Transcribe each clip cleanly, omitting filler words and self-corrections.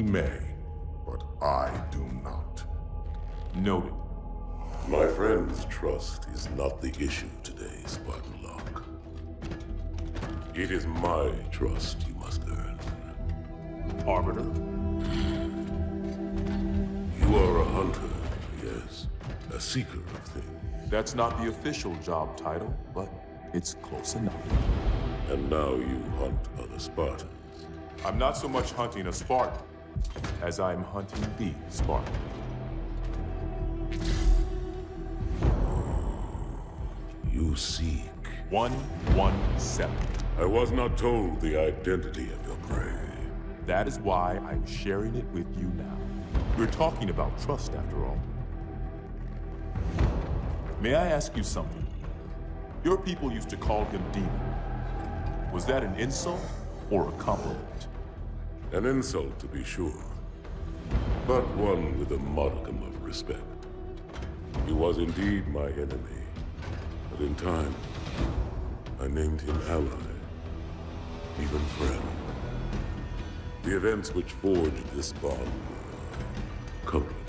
may, but I do not. Noted. My friend's trust is not the issue today, Spartan Locke. It is my trust you must earn. Arbiter? You are a hunter, yes. A seeker of things. That's not the official job title, but it's close enough. And now you hunt other Spartans. I'm not so much hunting a Spartan, as I'm hunting the Spartan. You seek. 117. I was not told the identity of your prey. That is why I'm sharing it with you now. We're talking about trust, after all. May I ask you something? Your people used to call him Demon. Was that an insult or a compliment? An insult, to be sure, but one with a modicum of respect. He was indeed my enemy, but in time, I named him ally, even friend. The events which forged this bond were complicated.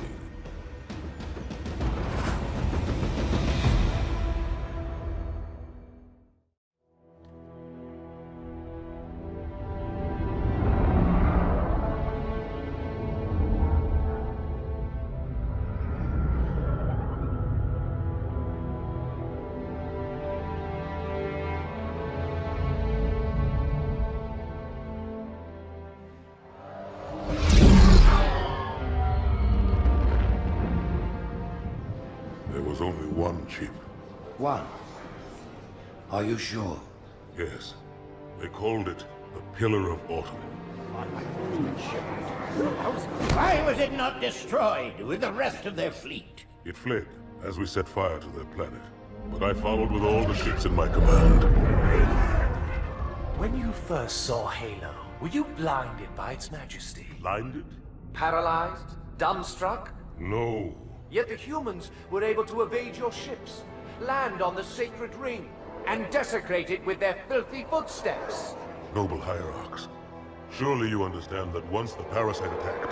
There was only one chip. One? Are you sure? Yes. They called it the Pillar of Autumn. Why was it not destroyed with the rest of their fleet? It fled as we set fire to their planet. But I followed with all the ships in my command. When you first saw Halo, were you blinded by its majesty? Blinded? Paralyzed? Dumbstruck? No. Yet the humans were able to evade your ships, land on the sacred ring, and desecrate it with their filthy footsteps. Noble hierarchs, surely you understand that once the parasite attacked...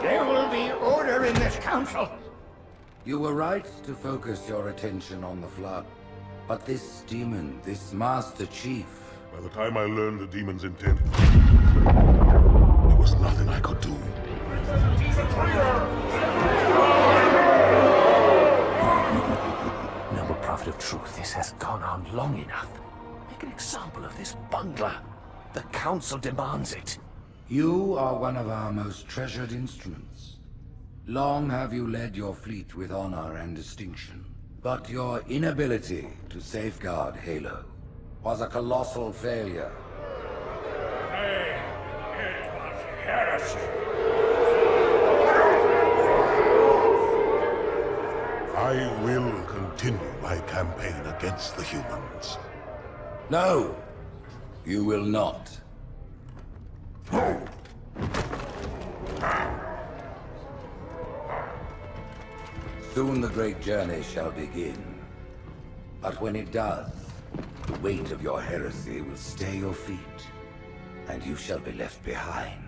There will be order in this council. You were right to focus your attention on the Flood. But this demon, this Master Chief... By the time I learned the demon's intent, there was nothing I could do. Noble prophet of truth, this has gone on long enough. Make an example of this bungler. The council demands it. You are one of our most treasured instruments. Long have you led your fleet with honor and distinction. But your inability to safeguard Halo was a colossal failure. Hey, it was heresy. I will continue my campaign against the humans. No, you will not. Soon the great journey shall begin. But when it does, the weight of your heresy will stay your feet, and you shall be left behind.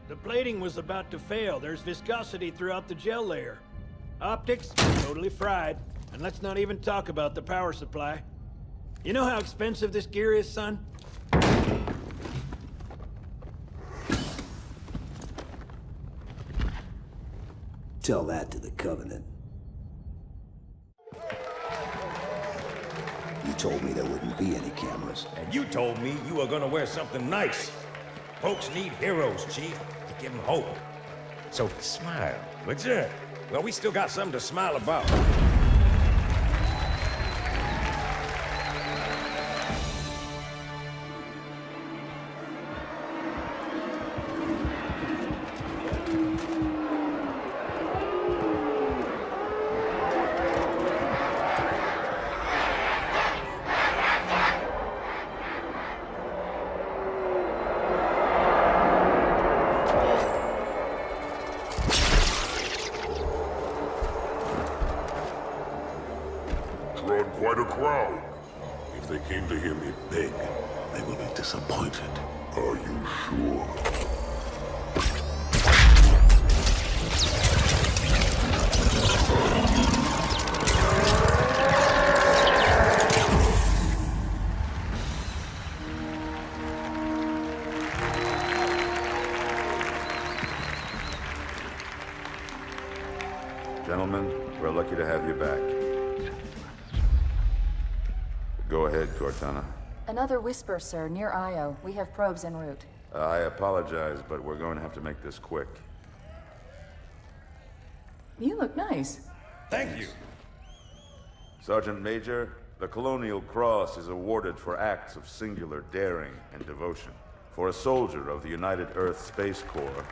The plating was about to fail. There's viscosity throughout the gel layer. Optics, totally fried. And let's not even talk about the power supply. You know how expensive this gear is, son? Tell that to the Covenant. You told me there wouldn't be any cameras. And you told me you were gonna wear something nice. Folks need heroes, Chief, to give them hope. So smile, would you? Well, we still got something to smile about. disappointed. Are you sure? Gentlemen, we're lucky to have you back. Go ahead, Cortana. Another whisper, sir, near Io. We have probes en route. I apologize, but we're going to have to make this quick. You look nice. Thank you. Sergeant Major, the Colonial Cross is awarded for acts of singular daring and devotion. For a soldier of the United Earth Space Corps.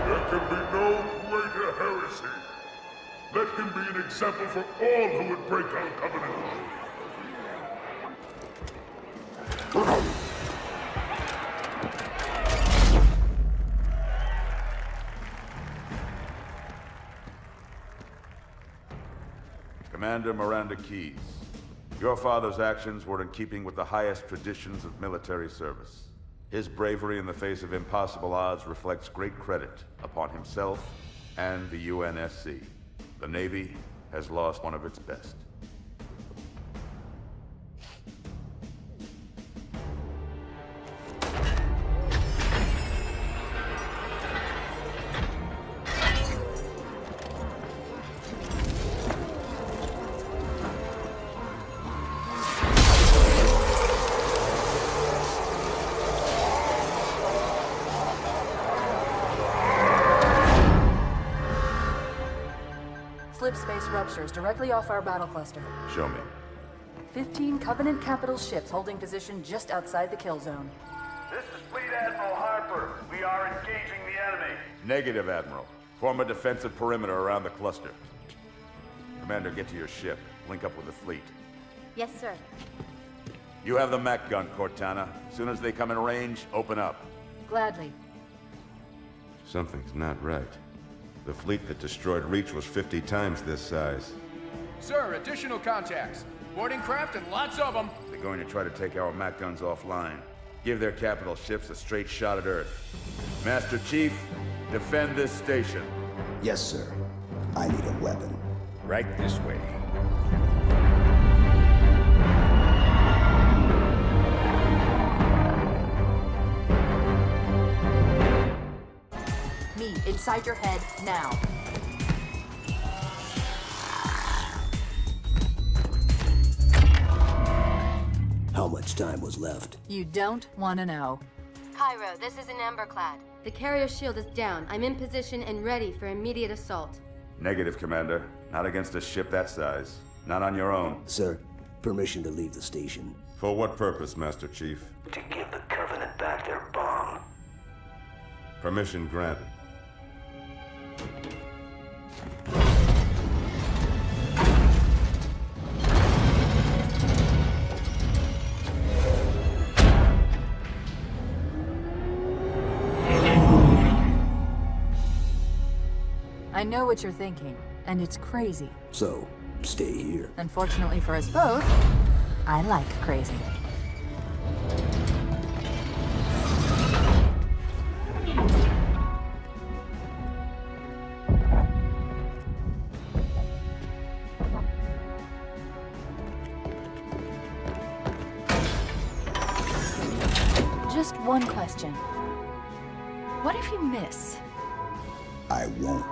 There can be no greater heresy. Let him be an example for all who would break our covenant. Commander Miranda Keyes, your father's actions were in keeping with the highest traditions of military service. His bravery in the face of impossible odds reflects great credit upon himself and the UNSC. The Navy has lost one of its best. Slip space ruptures directly off our battle cluster. Show me. 15 Covenant capital ships holding position just outside the kill zone. This is Fleet Admiral Harper. We are engaging the enemy. Negative, Admiral. Form a defensive perimeter around the cluster. Commander, get to your ship. Link up with the fleet. Yes, sir. You have the mech gun, Cortana. As soon as they come in range, open up. Gladly. Something's not right. The fleet that destroyed Reach was 50 times this size. Sir, additional contacts. Boarding craft and lots of them. They're going to try to take our mech guns offline. Give their capital ships a straight shot at Earth. Master Chief, defend this station. Yes, sir. I need a weapon. Right this way. Me, inside your head, now. How much time was left? You don't want to know. Cairo, this is an Emberclad. The carrier shield is down. I'm in position and ready for immediate assault. Negative, Commander. Not against a ship that size. Not on your own. Sir, permission to leave the station. For what purpose, Master Chief? To give the Covenant back their bomb. Permission granted. I know what you're thinking, and it's crazy. So, stay here. Unfortunately for us both, I like crazy. Just one question. What if you miss? I won't.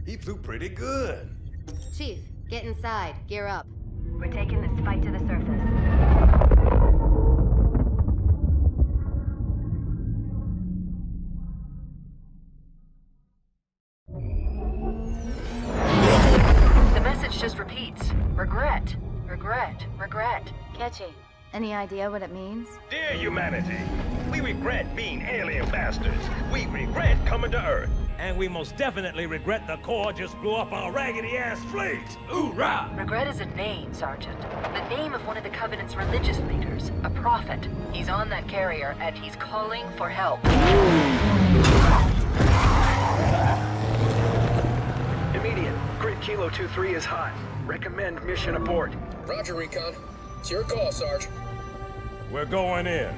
He flew pretty good. Chief, get inside. Gear up. We're taking this fight to the surface. The message just repeats. Regret. Regret. Regret. Catchy. Any idea what it means? Dear humanity, we regret being alien bastards. We regret coming to Earth. And we most definitely regret the Corps just blew up our raggedy-ass fleet. Hoorah! Regret is a name, Sergeant. The name of one of the Covenant's religious leaders. A prophet. He's on that carrier, and he's calling for help. Immediate. Grid Kilo 2-3 is hot. Recommend mission abort. Roger, Recon. It's your call, Sarge. We're going in.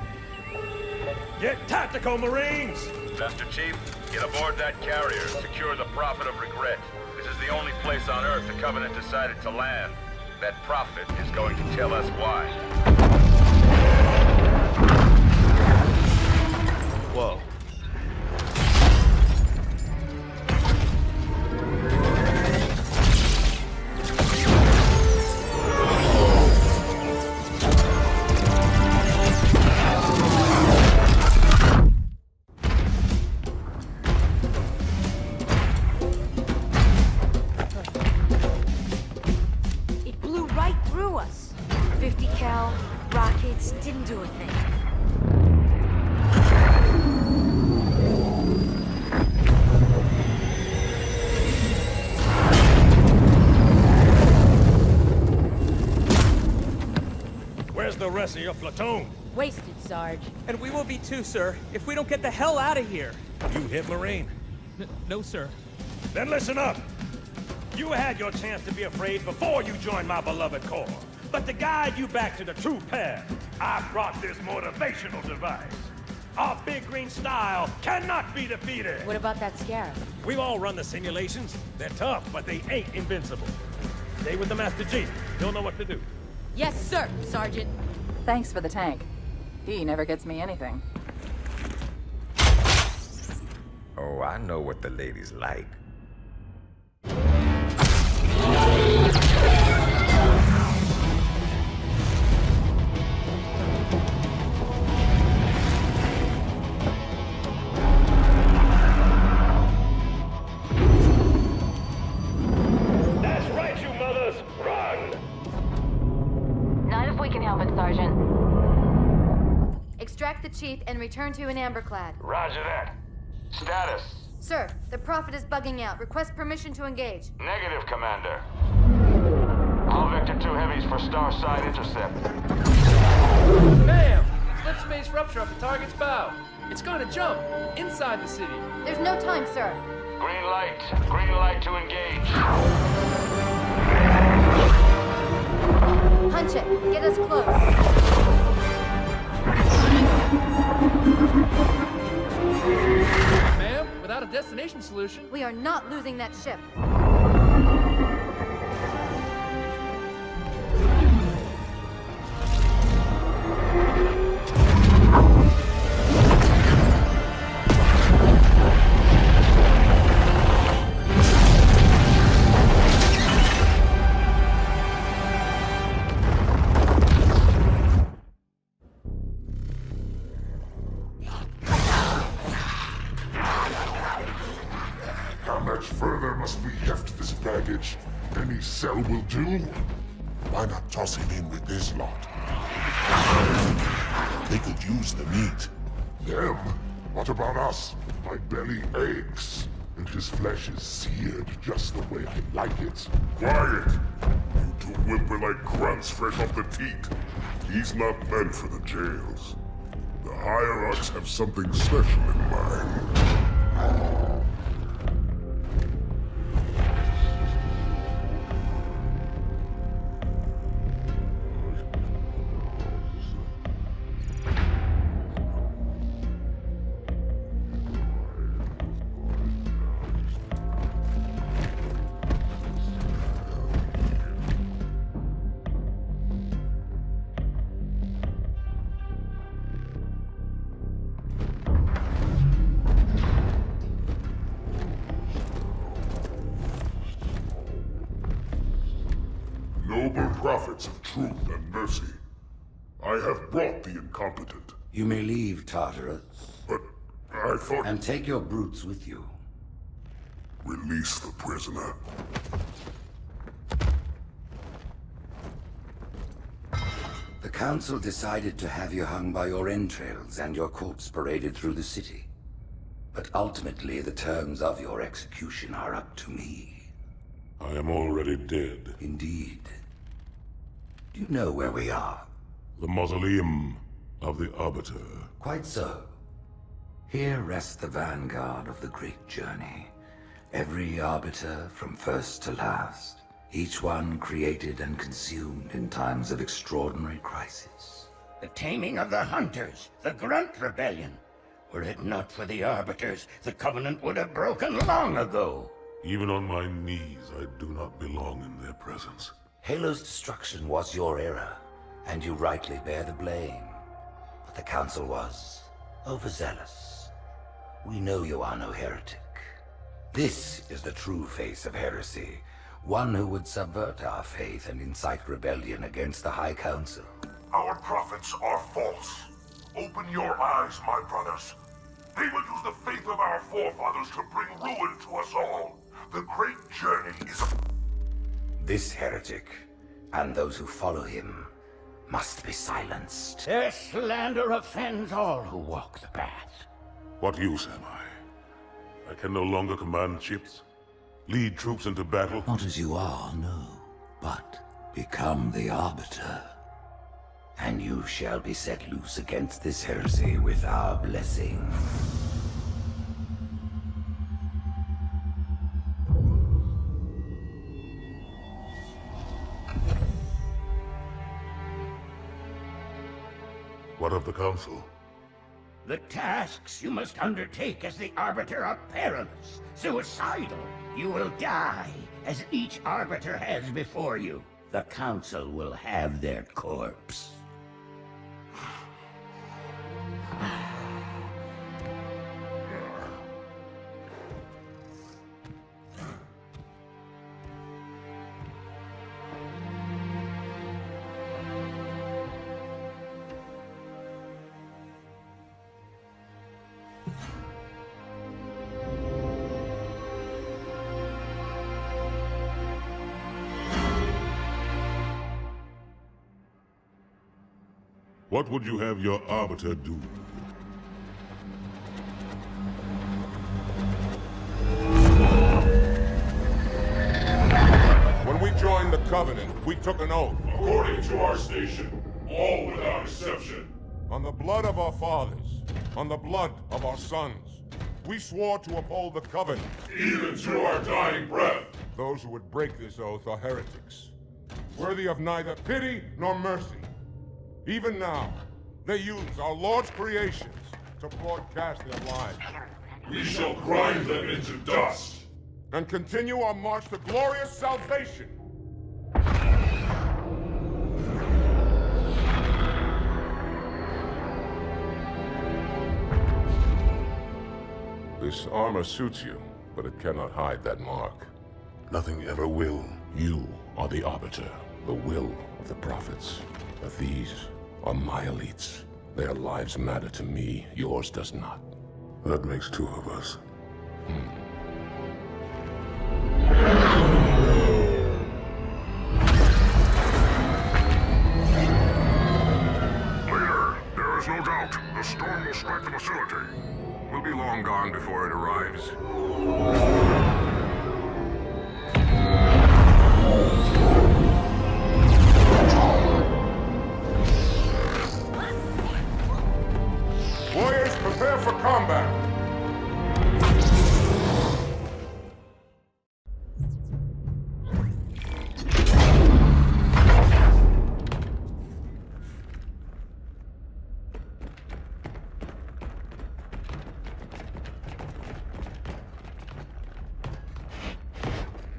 Get tactical, Marines! Master Chief, get aboard that carrier and secure the Prophet of Regret. This is the only place on Earth the Covenant decided to land. That Prophet is going to tell us why. Whoa. Didn't do a thing. Where's the rest of your platoon? Wasted, Sarge. And we will be too, sir, if we don't get the hell out of here. You hit Marine? No, sir. Then listen up. You had your chance to be afraid before you joined my beloved Corps. But to guide you back to the true path, I brought this motivational device. Our big green style cannot be defeated. What about that scarab? We've all run the simulations. They're tough, but they ain't invincible. Stay with the Master Chief. He'll know what to do. Yes, sir, Sergeant. Thanks for the tank. He never gets me anything. Oh, I know what the ladies like. Extract the Chief and return to an amberclad. Roger that. Status? Sir, the Prophet is bugging out. Request permission to engage. Negative, Commander. All Vector 2 heavies for Starside intercept. Bam! Slip space rupture off the target's bow. It's gonna jump inside the city. There's no time, sir. Green light. Green light to engage. Punch it. Get us close. Ma'am, without a destination solution... We are not losing that ship. Any cell will do. Why not toss him in with this lot? They could use the meat. Them? What about us? My belly aches, and his flesh is seared just the way I like it. Quiet! You two whimper like grunts fresh off the teat. He's not meant for the jails. The hierarchs have something special in mind. noble prophets of truth and mercy, I have brought the incompetent. You may leave, Tartarus. But I thought... And take your brutes with you. Release the prisoner. The Council decided to have you hung by your entrails and your corpse paraded through the city. But ultimately, the terms of your execution are up to me. I am already dead. Indeed. Do you know where we are? The mausoleum of the Arbiter. Quite so. Here rests the vanguard of the great journey. Every Arbiter from first to last. Each one created and consumed in times of extraordinary crisis. The taming of the Hunters, the Grunt Rebellion. Were it not for the Arbiters, the Covenant would have broken long ago. Even on my knees, I do not belong in their presence. Halo's destruction was your error, and you rightly bear the blame. But the Council was overzealous. We know you are no heretic. This is the true face of heresy, one who would subvert our faith and incite rebellion against the High Council. Our prophets are false. Open your eyes, my brothers. They will use the faith of our forefathers to bring ruin to us all. The great journey is... This heretic, and those who follow him, must be silenced. Their slander offends all who walk the path. What use am I? I can no longer command ships, lead troops into battle. Not as you are, no. But become the Arbiter. And you shall be set loose against this heresy with our blessing. What of the Council? The tasks you must undertake as the Arbiter are perilous, suicidal. You will die, as each Arbiter has before you. The Council will have their corpse. What would you have your Arbiter do? When we joined the Covenant, we took an oath. According to our station, all without exception. On the blood of our fathers, on the blood of our sons, we swore to uphold the Covenant. Even to our dying breath. Those who would break this oath are heretics, worthy of neither pity nor mercy. Even now, they use our Lord's creations to broadcast their lies. We shall grind them into dust. And continue our march to glorious salvation. This armor suits you, but it cannot hide that mark. Nothing ever will. You are the Arbiter, the will of the prophets. But these are my elites. Their lives matter to me, yours does not. That makes two of us. Leader, there is no doubt the storm will strike the facility. We'll be long gone before it arrives. Warriors, prepare for combat!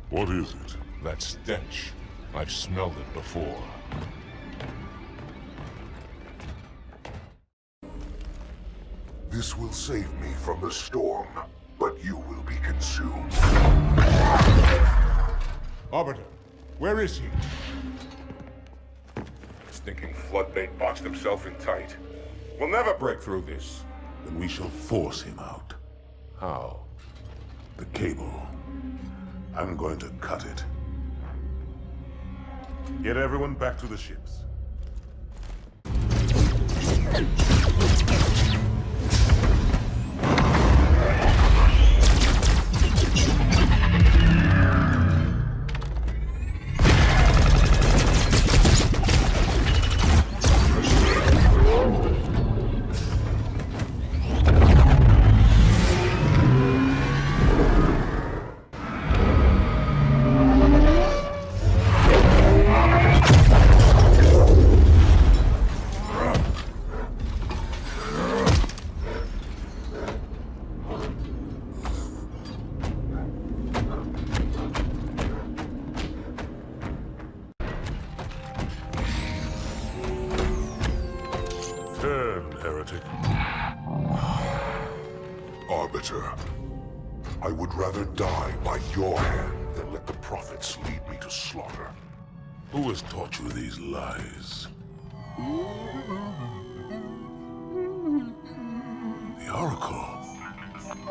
What is it? That stench. I've smelled it before. This will save me from the storm, but you will be consumed. Arbiter, where is he? stinking floodmate boxed himself in tight. We'll never break through this. Then we shall force him out. How? The cable. I'm going to cut it. Get everyone back to the ships. Turn, heretic. Arbiter, I would rather die by your hand than let the prophets lead me to slaughter. Who has taught you these lies? The Oracle.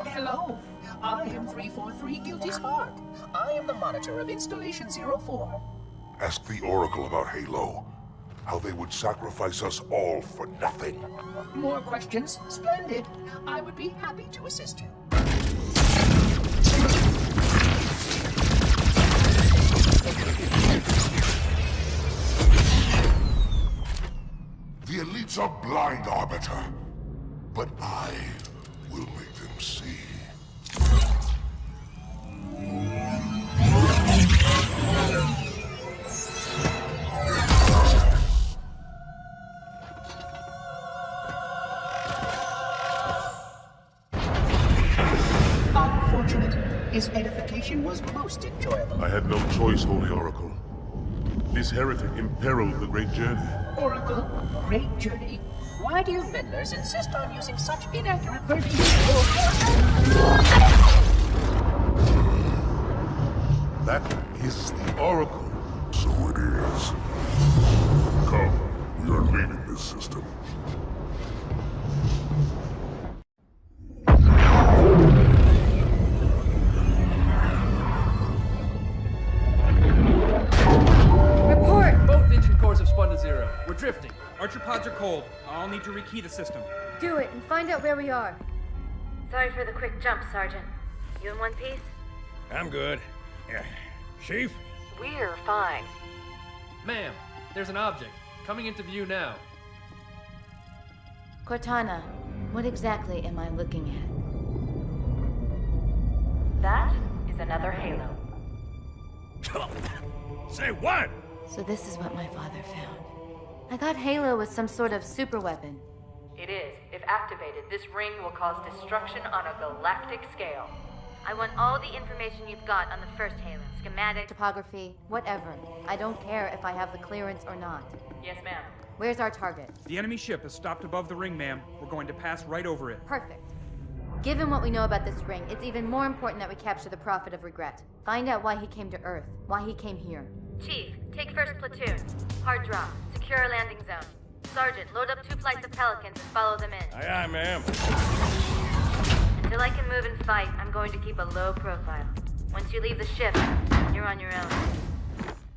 Hello, I am 343 Guilty Spark. I am the monitor of Installation 04. Ask the Oracle about Halo. How they would sacrifice us all for nothing. More questions? Splendid. I would be happy to assist you. The elites are blind, Arbiter. But I will make them see. His edification was most enjoyable. I had no choice, Holy Oracle. This heretic imperiled the great journey. Oracle, great journey. Why do you meddlers insist on using such inaccurate verbiage? That is the Oracle. So it is. Come, we are leaving this system. Have spun to zero. We're drifting. Archer pods are cold. I'll need to rekey the system. Do it and find out where we are. Sorry for the quick jump, Sergeant. You in one piece? I'm good. Yeah. Chief? We're fine. Ma'am, there's an object. Coming into view now. Cortana, what exactly am I looking at? That is another Halo. Say what? So this is what my father found. I thought Halo was some sort of super weapon. It is. If activated, this ring will cause destruction on a galactic scale. I want all the information you've got on the first Halo. Schematic, topography, whatever. I don't care if I have the clearance or not. Yes, ma'am. Where's our target? The enemy ship is stopped above the ring, ma'am. We're going to pass right over it. Perfect. Given what we know about this ring, it's even more important that we capture the Prophet of Regret. Find out why he came to Earth, why he came here. Chief, take first platoon. Hard drop. Secure our landing zone. Sergeant, load up 2 flights of Pelicans and follow them in. Aye, aye, ma'am. Until I can move and fight, I'm going to keep a low profile. Once you leave the ship, you're on your own.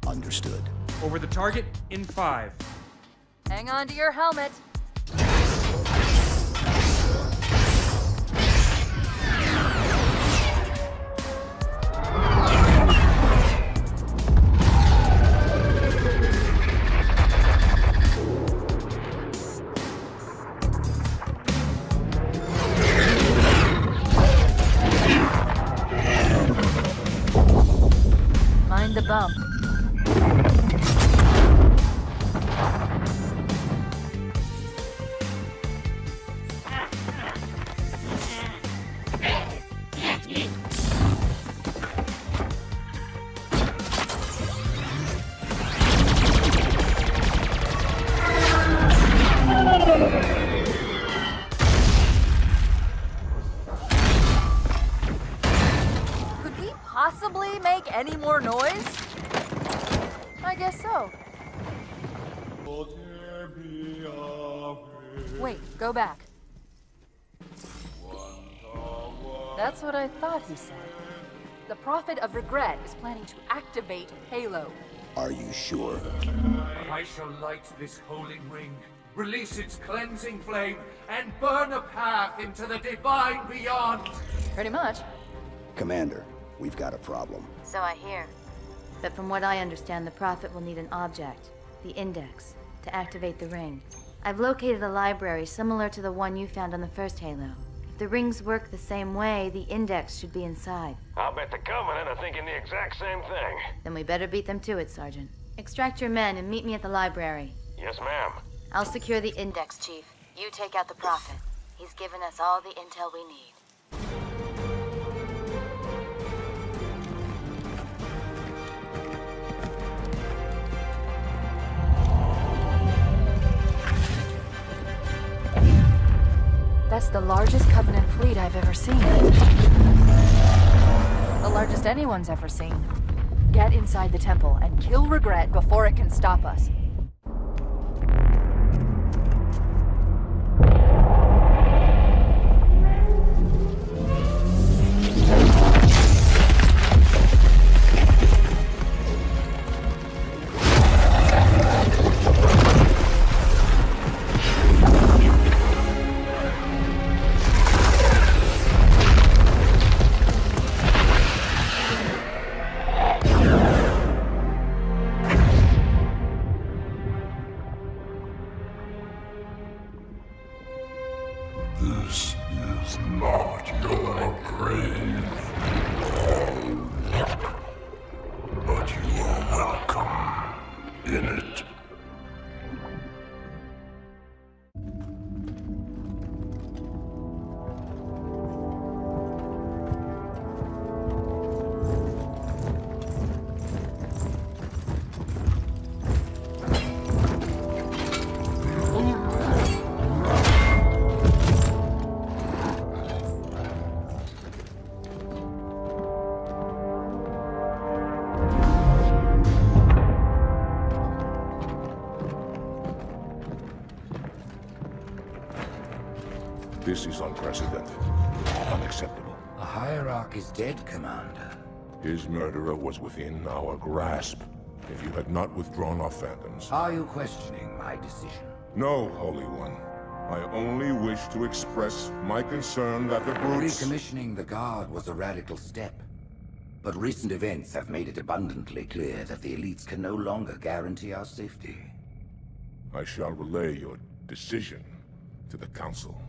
Understood. Over the target in 5. Hang on to your helmet. Mind the bump. Could we possibly make any more noise? I guess so. Wait, go back. That's what I thought he said. The Prophet of Regret is planning to activate Halo. Are you sure? I shall light this holy ring, release its cleansing flame, and burn a path into the divine beyond. Pretty much. Commander, we've got a problem. So I hear. But from what I understand, the Prophet will need an object, the Index, to activate the ring. I've located a library similar to the one you found on the first Halo. If the rings work the same way, the Index should be inside. I'll bet the Covenant are thinking the exact same thing. Then we better beat them to it, Sergeant. Extract your men and meet me at the library. Yes, ma'am. I'll secure the Index, Chief. You take out the Prophet. He's given us all the intel we need. That's the largest Covenant fleet I've ever seen. The largest anyone's ever seen. Get inside the temple and kill Regret before it can stop us. This is not your grave, but you are welcome in it. This is unprecedented. Unacceptable. The Hierarch is dead, Commander. His murderer was within our grasp. If you had not withdrawn our phantoms... Are you questioning my decision? No, Holy One. I only wish to express my concern that the brutes... Recommissioning the Guard was a radical step. But recent events have made it abundantly clear that the elites can no longer guarantee our safety. I shall relay your decision to the Council.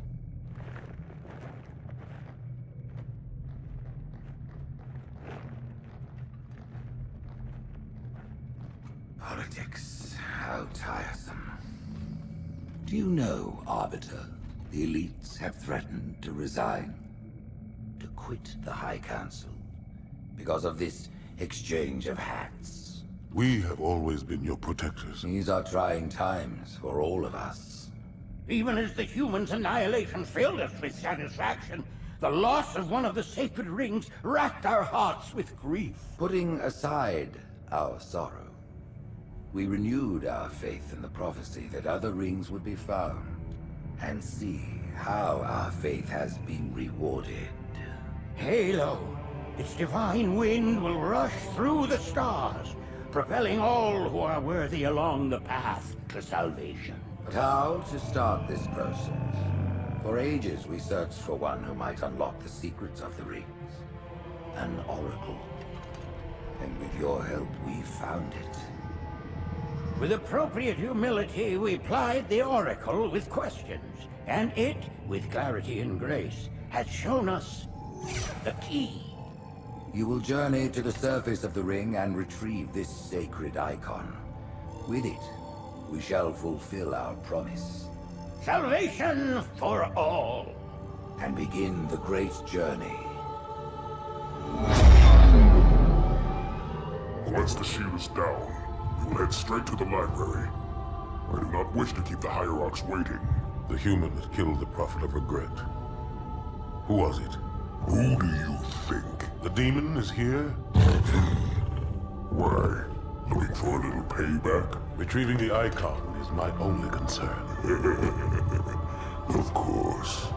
Politics, how tiresome. Do you know, Arbiter, the elites have threatened to resign, to quit the High Council, because of this exchange of hats? We have always been your protectors. These are trying times for all of us. Even as the humans' annihilation filled us with satisfaction, the loss of one of the sacred rings racked our hearts with grief. Putting aside our sorrow, we renewed our faith in the prophecy that other rings would be found, and see how our faith has been rewarded. Halo, its divine wind will rush through the stars, propelling all who are worthy along the path to salvation. But how to start this process? For ages we searched for one who might unlock the secrets of the rings. An oracle. And with your help, we found it. With appropriate humility, we plied the Oracle with questions, and it, with clarity and grace, has shown us the key. You will journey to the surface of the ring and retrieve this sacred icon. With it, we shall fulfill our promise. Salvation for all. And begin the great journey. Once the shield is down, we will head straight to the library. I do not wish to keep the Hierarchs waiting. The human that killed the Prophet of Regret. Who was it? Who do you think? The demon is here? Why? Looking for a little payback? Retrieving the icon is my only concern. Of course.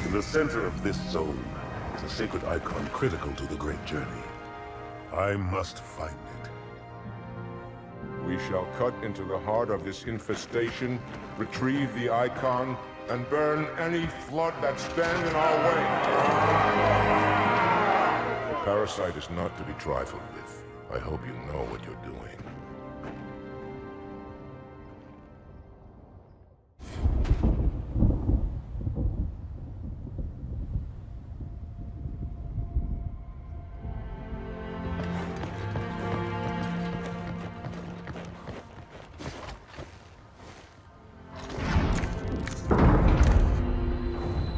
In the center of this zone is a sacred icon critical to the great journey. I must find it. We shall cut into the heart of this infestation, retrieve the icon, and burn any flood that stand in our way. The parasite is not to be trifled with. I hope you know what you're doing.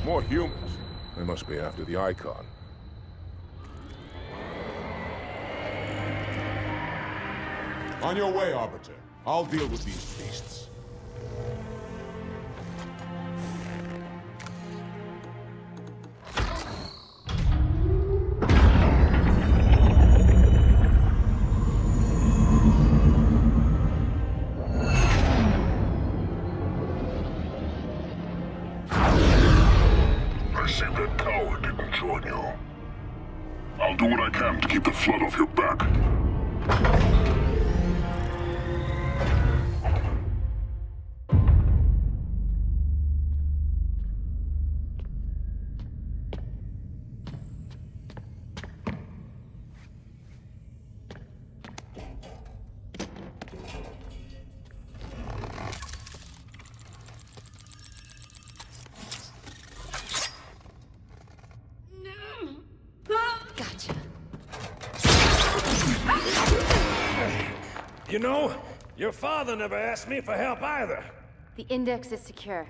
More humans. They must be after the icon. On your way, Arbiter. I'll deal with these beasts. I see that coward didn't join you. I'll do what I can to keep the flood off your back. Gotcha. You know, your father never asked me for help either. The index is secure.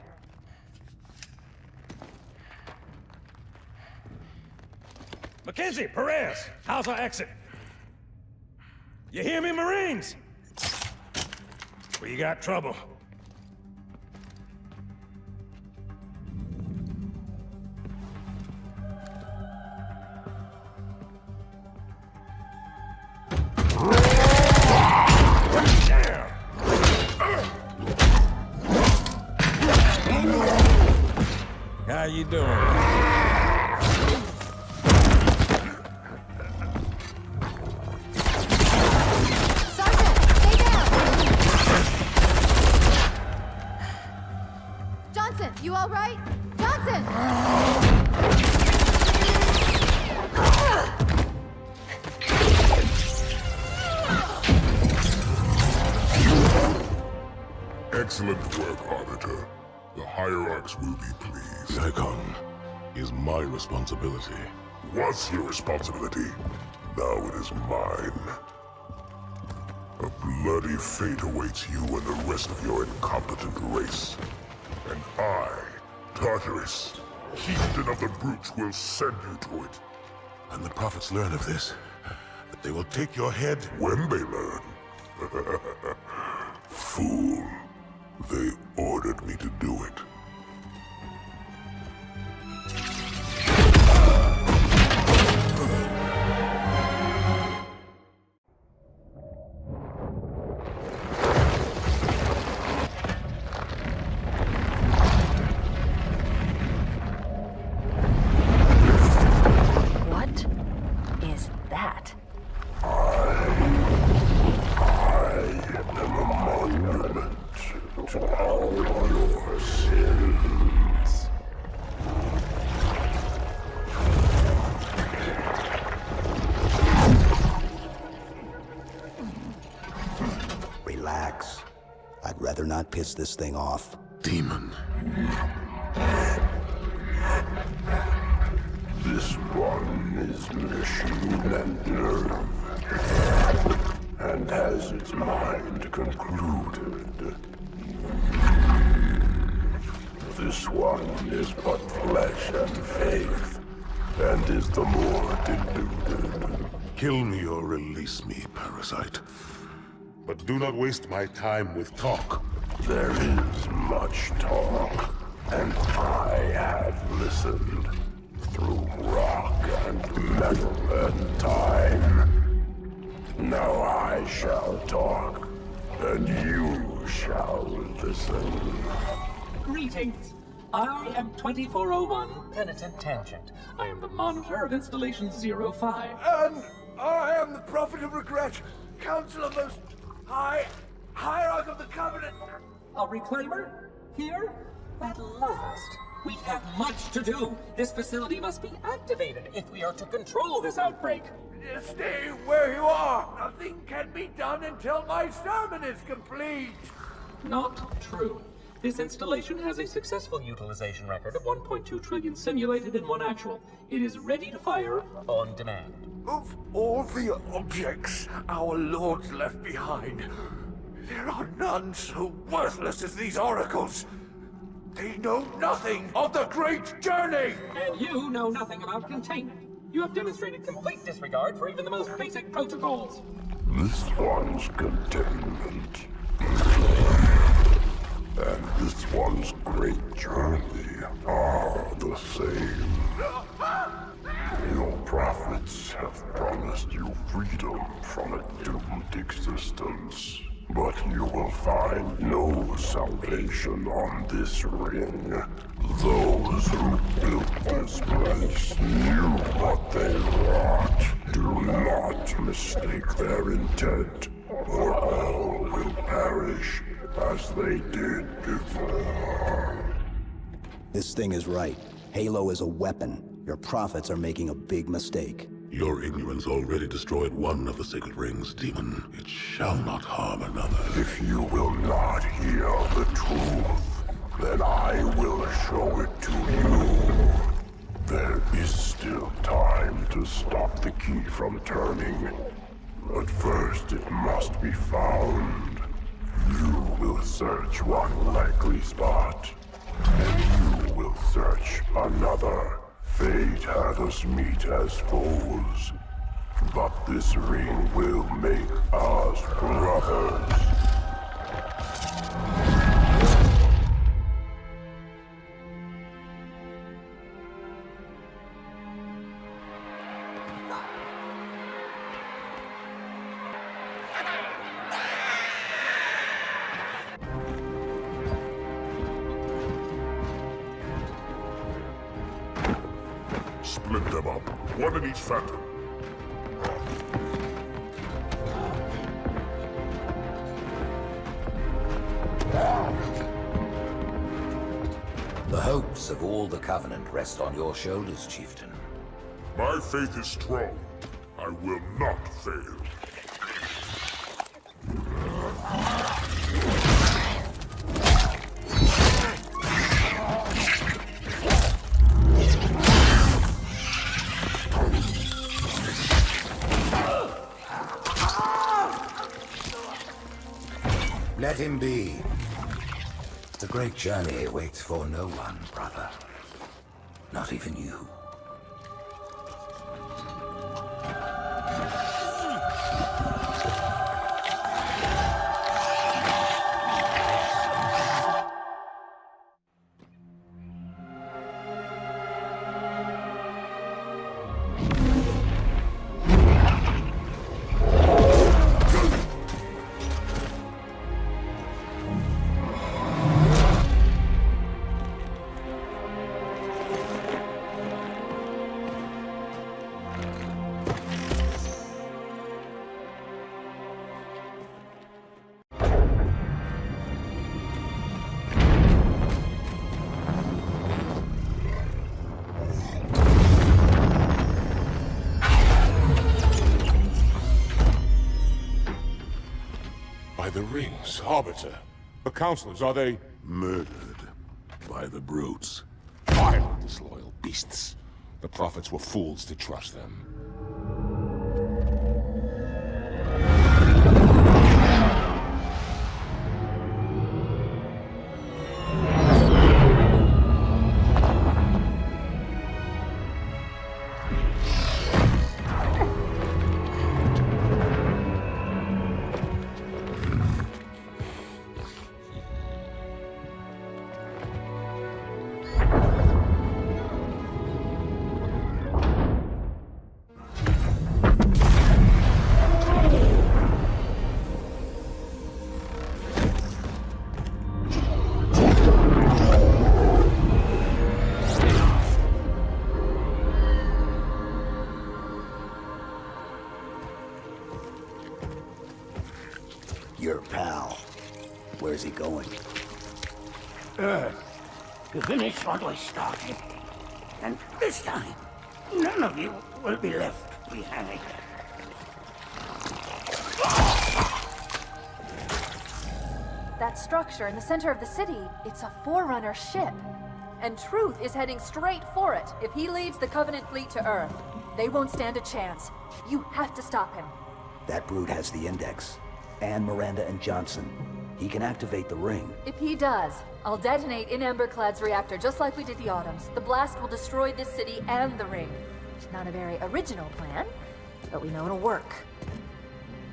Mackenzie, Perez, how's our exit? You hear me, Marines? We got trouble. How you doing? Sergeant, stay down! Johnson, you all right? Johnson! Excellent work, Arbiter. The hierarchs will be pleased. The icon is my responsibility. Was your responsibility. Now it is mine. A bloody fate awaits you and the rest of your incompetent race. And I, Tartarus, chieftain of the brutes, will send you to it. And the prophets learn of this, that they will take your head. When they learn. Fool. They ordered me to do it. What is that? I am a monument to all your sins. relax. I'd rather not piss this thing off. Demon. This one is machine and nerve, and has its mind concluded. This one is but flesh and faith, and is the more deluded. Kill me or release me, parasite. But do not waste my time with talk. There is much talk, and I have listened through rock and metal and time. Now I shall talk, and you shall listen. Greetings. I am 2401 Penitent Tangent. I am the monitor of Installation 05. And I am the Prophet of Regret, Counselor Most High, Hierarch of the Covenant. A reclaimer? Here? At last. We have much to do. This facility must be activated if we are to control this outbreak. Stay where you are. Nothing can be done until my sermon is complete. Not true. This installation has a successful utilization record of 1.2 trillion simulated and 1 actual. It is ready to fire on demand. Of all the objects our lords left behind, there are none so worthless as these oracles. They know nothing of the great journey! And you know nothing about containment. You have demonstrated complete disregard for even the most basic protocols. This one's containment. And this one's great journey are the same. Your prophets have promised you freedom from a doomed existence. But you will find no salvation on this ring. Those who built this place knew what they wrought. Do not mistake their intent, or all will perish as they did before. This thing is right. Halo is a weapon. Your prophets are making a big mistake. Your ignorance already destroyed one of the sacred rings, demon. It shall not harm another. If you will not hear the truth, then I will show it to you. There is still time to stop the key from turning. But first it must be found. You will search one likely spot, and you will search another. Fate had us meet as foes, but this ring will make us brothers. Split them up, one in each phantom. The hopes of all the Covenant rest on your shoulders, Chieftain. My faith is strong. I will not fail. Let him be. The great journey waits for no one, brother. Not even you. by the rings, Arbiter. The counselors, are they... Murdered by the brutes. Vile, disloyal beasts. The prophets were fools to trust them. Your pal. Where's he going? Earth, to finish what I started. And this time, none of you will be left behind. That structure in the center of the city, it's a Forerunner ship. And Truth is heading straight for it. If he leads the Covenant fleet to Earth, they won't stand a chance. You have to stop him. That brute has the Index. And Miranda and Johnson. He can activate the ring. If he does, I'll detonate in Emberclad's reactor just like we did the Autumns. The blast will destroy this city and the ring. Not a very original plan, but we know it'll work.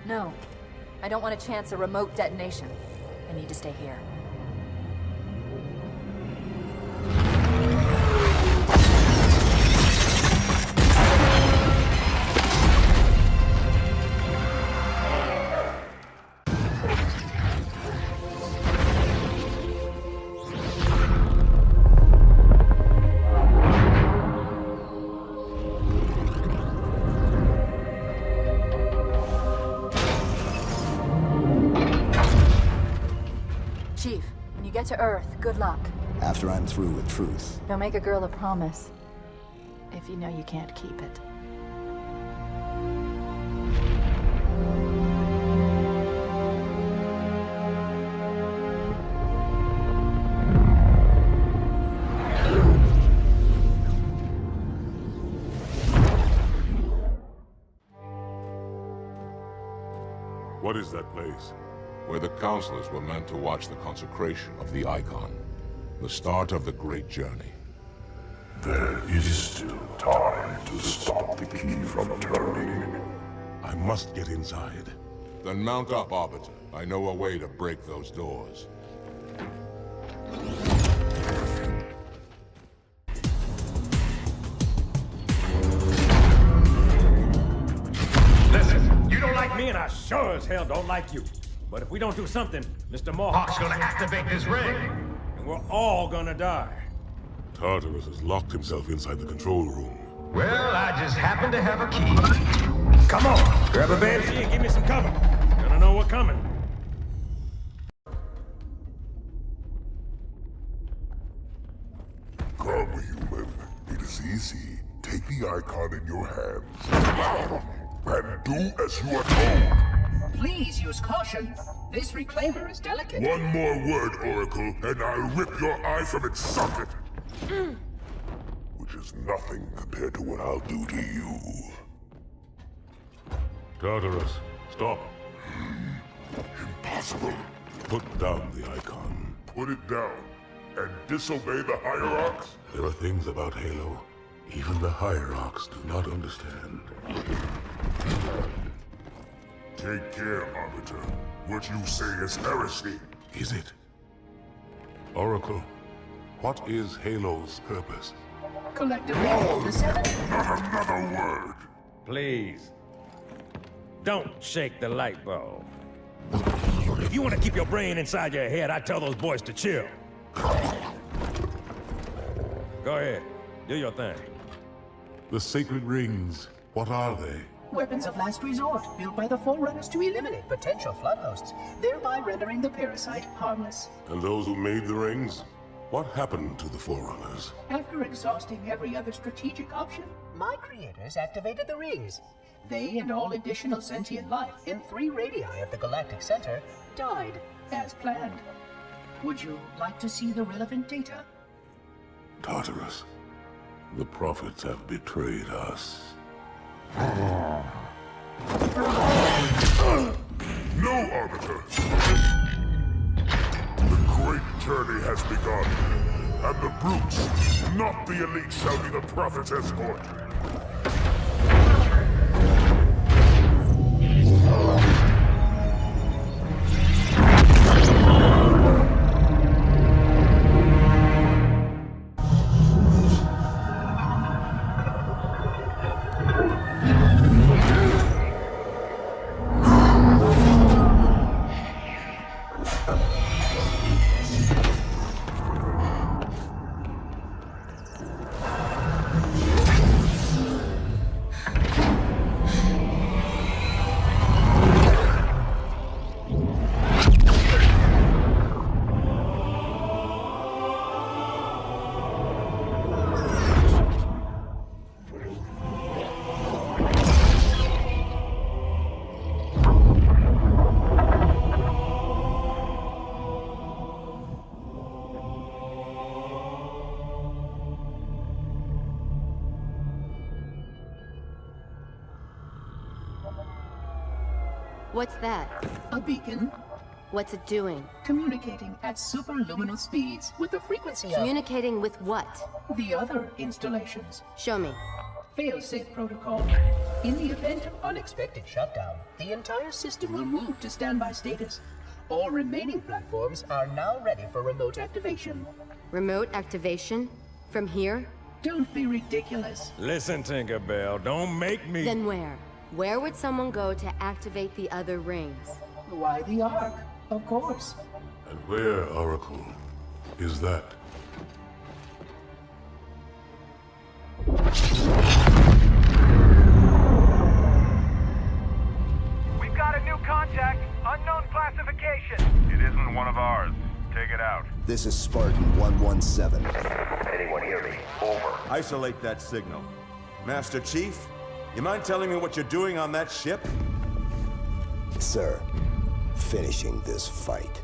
No, I don't want to chance a remote detonation. I need to stay here. Chief, when you get to Earth, good luck. After I'm through with Truth. Don't make a girl a promise if you know you can't keep it. What is that place? Where the counselors were meant to watch the consecration of the Icon. The start of the Great Journey. There is still time to stop the key from turning. I must get inside. Then mount up, Arbiter. I know a way to break those doors. Listen, you don't like me and I sure as hell don't like you. But if we don't do something, Mr. Mohawk's gonna activate this ring. And we're all gonna die. Tartarus has locked himself inside the control room. Well, I just happen to have a key. Come on, grab a banshee and give me some cover. Gonna know what's coming. Come, human. It is easy. Take the Icon in your hands. And do as you are told. Please use caution. This reclaimer is delicate. One more word, Oracle, and I'll rip your eye from its socket. Which is nothing compared to what I'll do to you. Tartarus, stop. Impossible. Put down the Icon. Put it down and disobey the Hierarchs? There are things about Halo even the Hierarchs do not understand. Take care, Arbiter. What you say is heresy. Is it? Oracle, what is Halo's purpose? Collectively, No! the seven... Not another word! Please. Don't shake the light bulb. If you want to keep your brain inside your head, I tell those boys to chill. Go ahead. Do your thing. The sacred rings, what are they? Weapons of last resort, built by the Forerunners to eliminate potential flood hosts, thereby rendering the parasite harmless. And those who made the rings? What happened to the Forerunners? After exhausting every other strategic option, my creators activated the rings. They and all additional sentient life in 3 radii of the galactic center died as planned. Would you like to see the relevant data? Tartarus, the prophets have betrayed us. No, Arbiter! The great journey has begun, and the brutes, not the elite, shall be the prophet's escort. What's that? A beacon. What's it doing? Communicating at superluminal speeds with the frequency of... Communicating with what? The other installations. Show me. Fail-safe protocol. In the event of unexpected shutdown, the entire system will move to standby status. All remaining platforms are now ready for remote activation. Remote activation? From here? Don't be ridiculous. Listen, Tinkerbell, don't make me... Then where? Where would someone go to activate the other rings? Why the Ark? Of course. And where, Oracle, is that? We've got a new contact. Unknown classification. It isn't one of ours. Take it out. This is Spartan 117. Anyone hear me? Over. Isolate that signal. Master Chief, you mind telling me what you're doing on that ship? Sir, finishing this fight.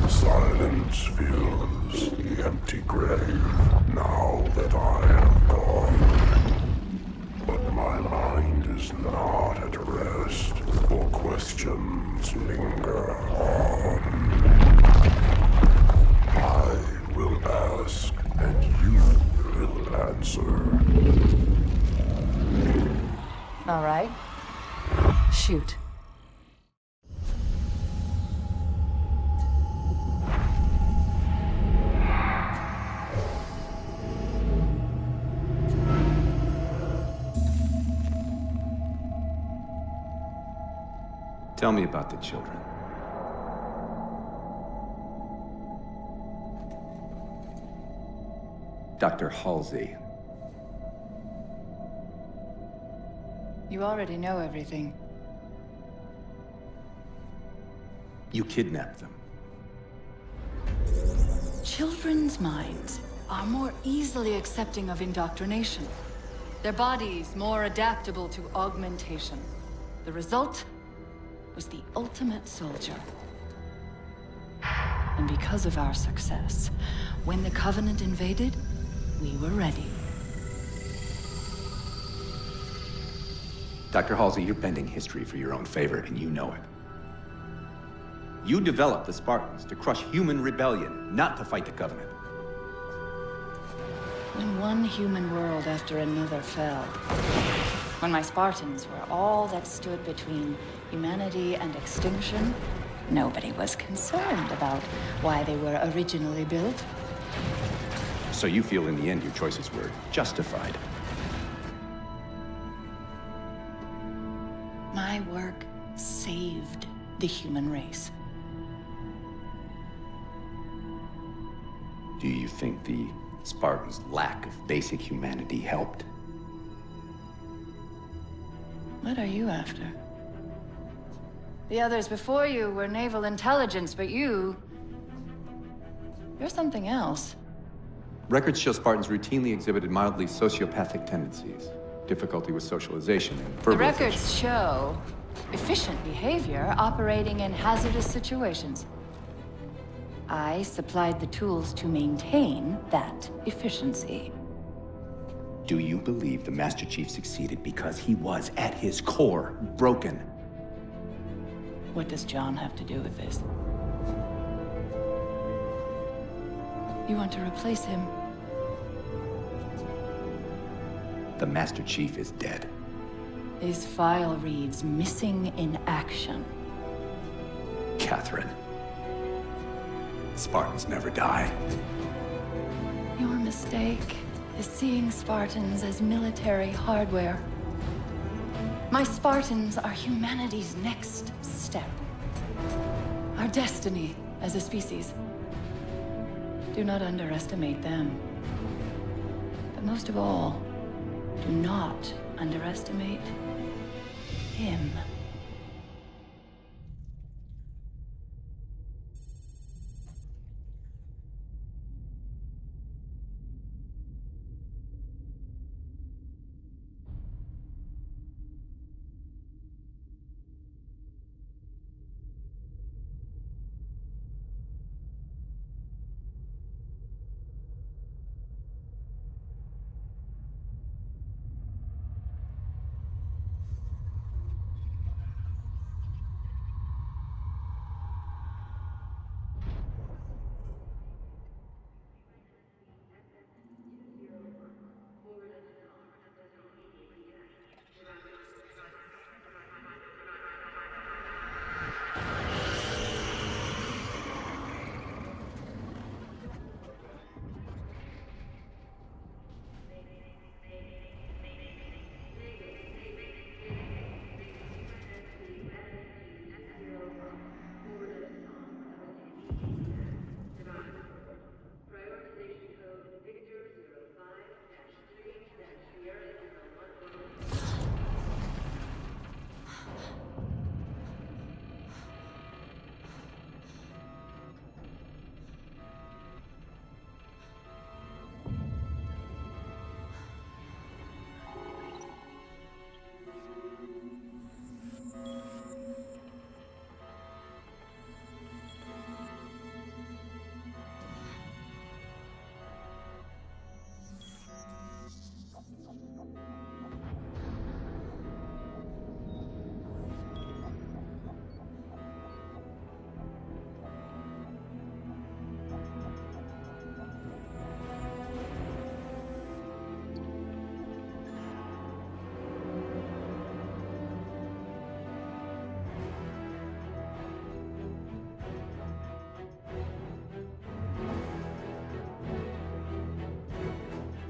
Silence fills the empty grave now that I have gone. But my mind is not at rest, for questions linger on. I will ask, and you will answer. All right. Shoot. Tell me about the children. Dr. Halsey. You already know everything. You kidnapped them. Children's minds are more easily accepting of indoctrination. Their bodies more adaptable to augmentation. The result was the ultimate soldier. And because of our success, when the Covenant invaded, we were ready. Dr. Halsey, you're bending history for your own favor, and you know it. You developed the Spartans to crush human rebellion, not to fight the Covenant. When one human world after another fell, when my Spartans were all that stood between humanity and extinction, nobody was concerned about why they were originally built. So you feel in the end your choices were justified? saved the human race. Do you think the Spartans' lack of basic humanity helped? What are you after? The others before you were naval intelligence, but you're something else. Records show Spartans routinely exhibited mildly sociopathic tendencies, difficulty with socialization, and The verbalization. records show efficient behavior operating in hazardous situations. I supplied the tools to maintain that efficiency. Do you believe the Master Chief succeeded because he was, at his core, broken? What does John have to do with this? You want to replace him? The Master Chief is dead. His file reads missing in action. Catherine. Spartans never die. Your mistake is seeing Spartans as military hardware. My Spartans are humanity's next step. Our destiny as a species. Do not underestimate them. But most of all, do not underestimate him.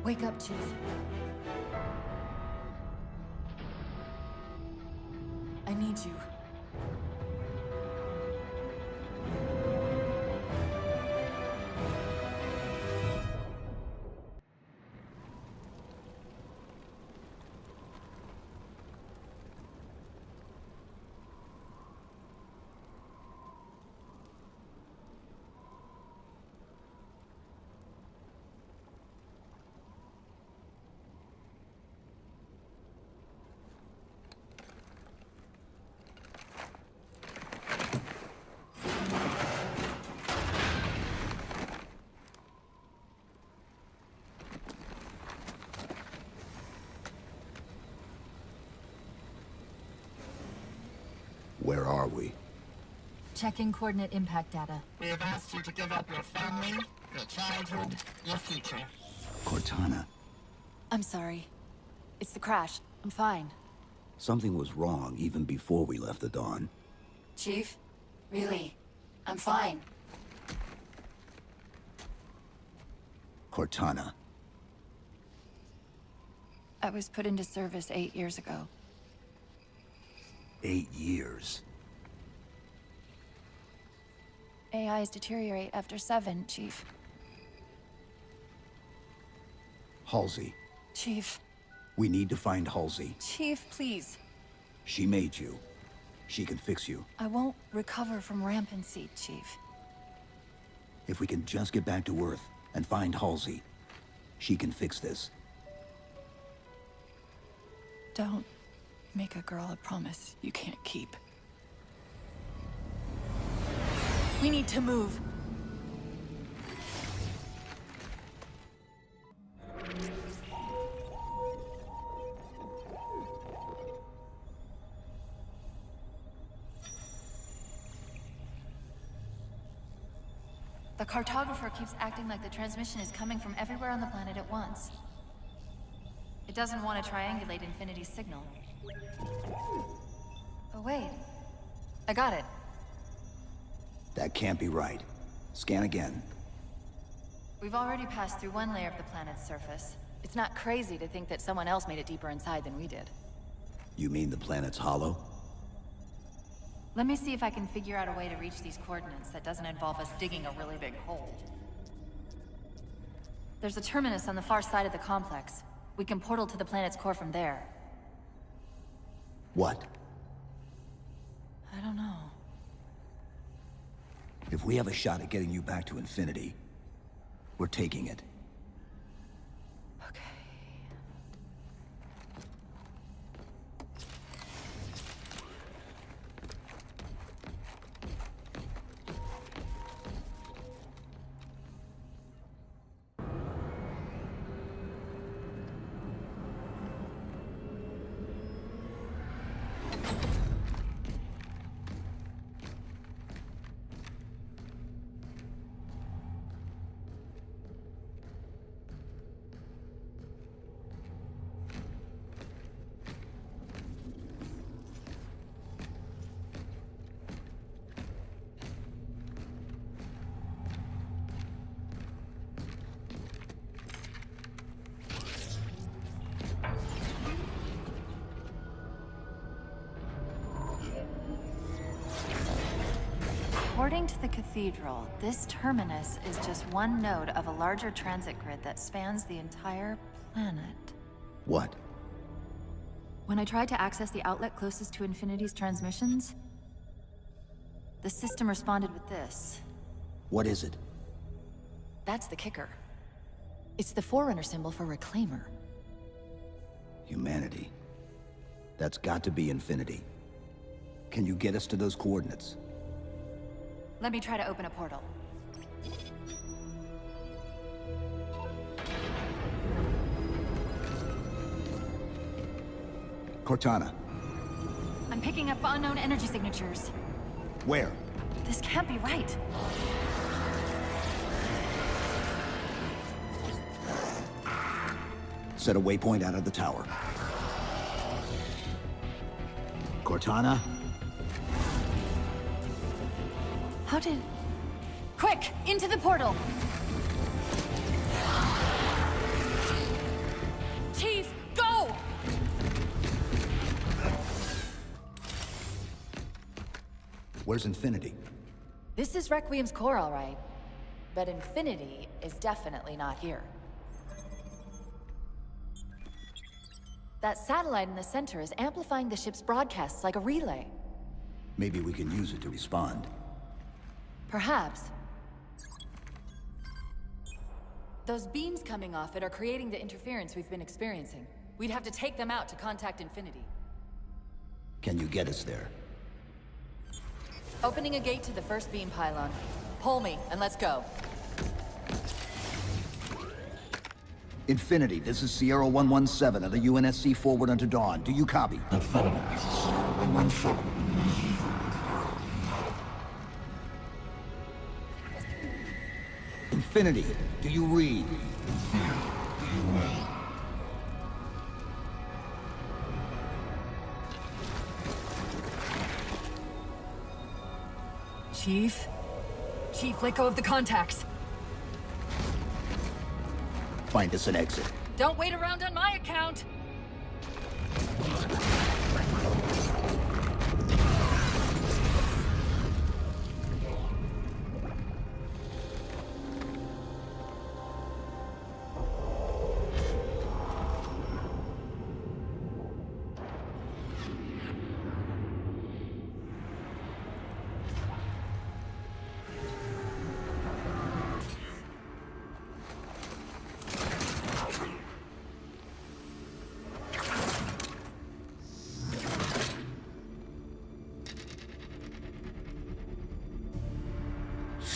Wake up, Chief. I need you. Where are we? Checking coordinate impact data. We have asked you to give up your family, your childhood, your future. Cortana, I'm sorry. It's the crash. I'm fine. something was wrong even before we left the Dawn. Chief? Really? I'm fine. Cortana. I was put into service 8 years ago. 8 years. AIs deteriorate after 7, Chief. Halsey. Chief. We need to find Halsey. Chief, please. She made you. She can fix you. I won't recover from rampancy, Chief. If we can just get back to Earth and find Halsey, she can fix this. Don't make a girl a promise you can't keep. We need to move. The cartographer keeps acting like the transmission is coming from everywhere on the planet at once. It doesn't want to triangulate Infinity's signal. Oh wait. I got it. That can't be right. Scan again. We've already passed through one layer of the planet's surface. It's not crazy to think that someone else made it deeper inside than we did. You mean the planet's hollow? Let me see if I can figure out a way to reach these coordinates that doesn't involve us digging a really big hole. There's a terminus on the far side of the complex. We can portal to the planet's core from there. What? I don't know. If we have a shot at getting you back to Infinity, we're taking it. According to the Cathedral, this terminus is just one node of a larger transit grid that spans the entire planet. What? When I tried to access the outlet closest to Infinity's transmissions, the system responded with this. What is it? That's the kicker. It's the Forerunner symbol for Reclaimer. Humanity. That's got to be Infinity. Can you get us to those coordinates? Let me try to open a portal. Cortana. I'm picking up unknown energy signatures. Where? This can't be right. Set a waypoint out of the tower. Cortana? How did... Quick! Into the portal! Chief, go! Where's Infinity? This is Requiem's core, all right. But Infinity is definitely not here. That satellite in the center is amplifying the ship's broadcasts like a relay. Maybe we can use it to respond. Perhaps. Those beams coming off it are creating the interference we've been experiencing. We'd have to take them out to contact Infinity. Can you get us there? Opening a gate to the first beam pylon. Pull me, and let's go. Infinity, this is Sierra 117 of the UNSC forward unto dawn. Do you copy? Infinity, do you read? Chief? Chief, let go of the contacts. Find us an exit. Don't wait around on my account!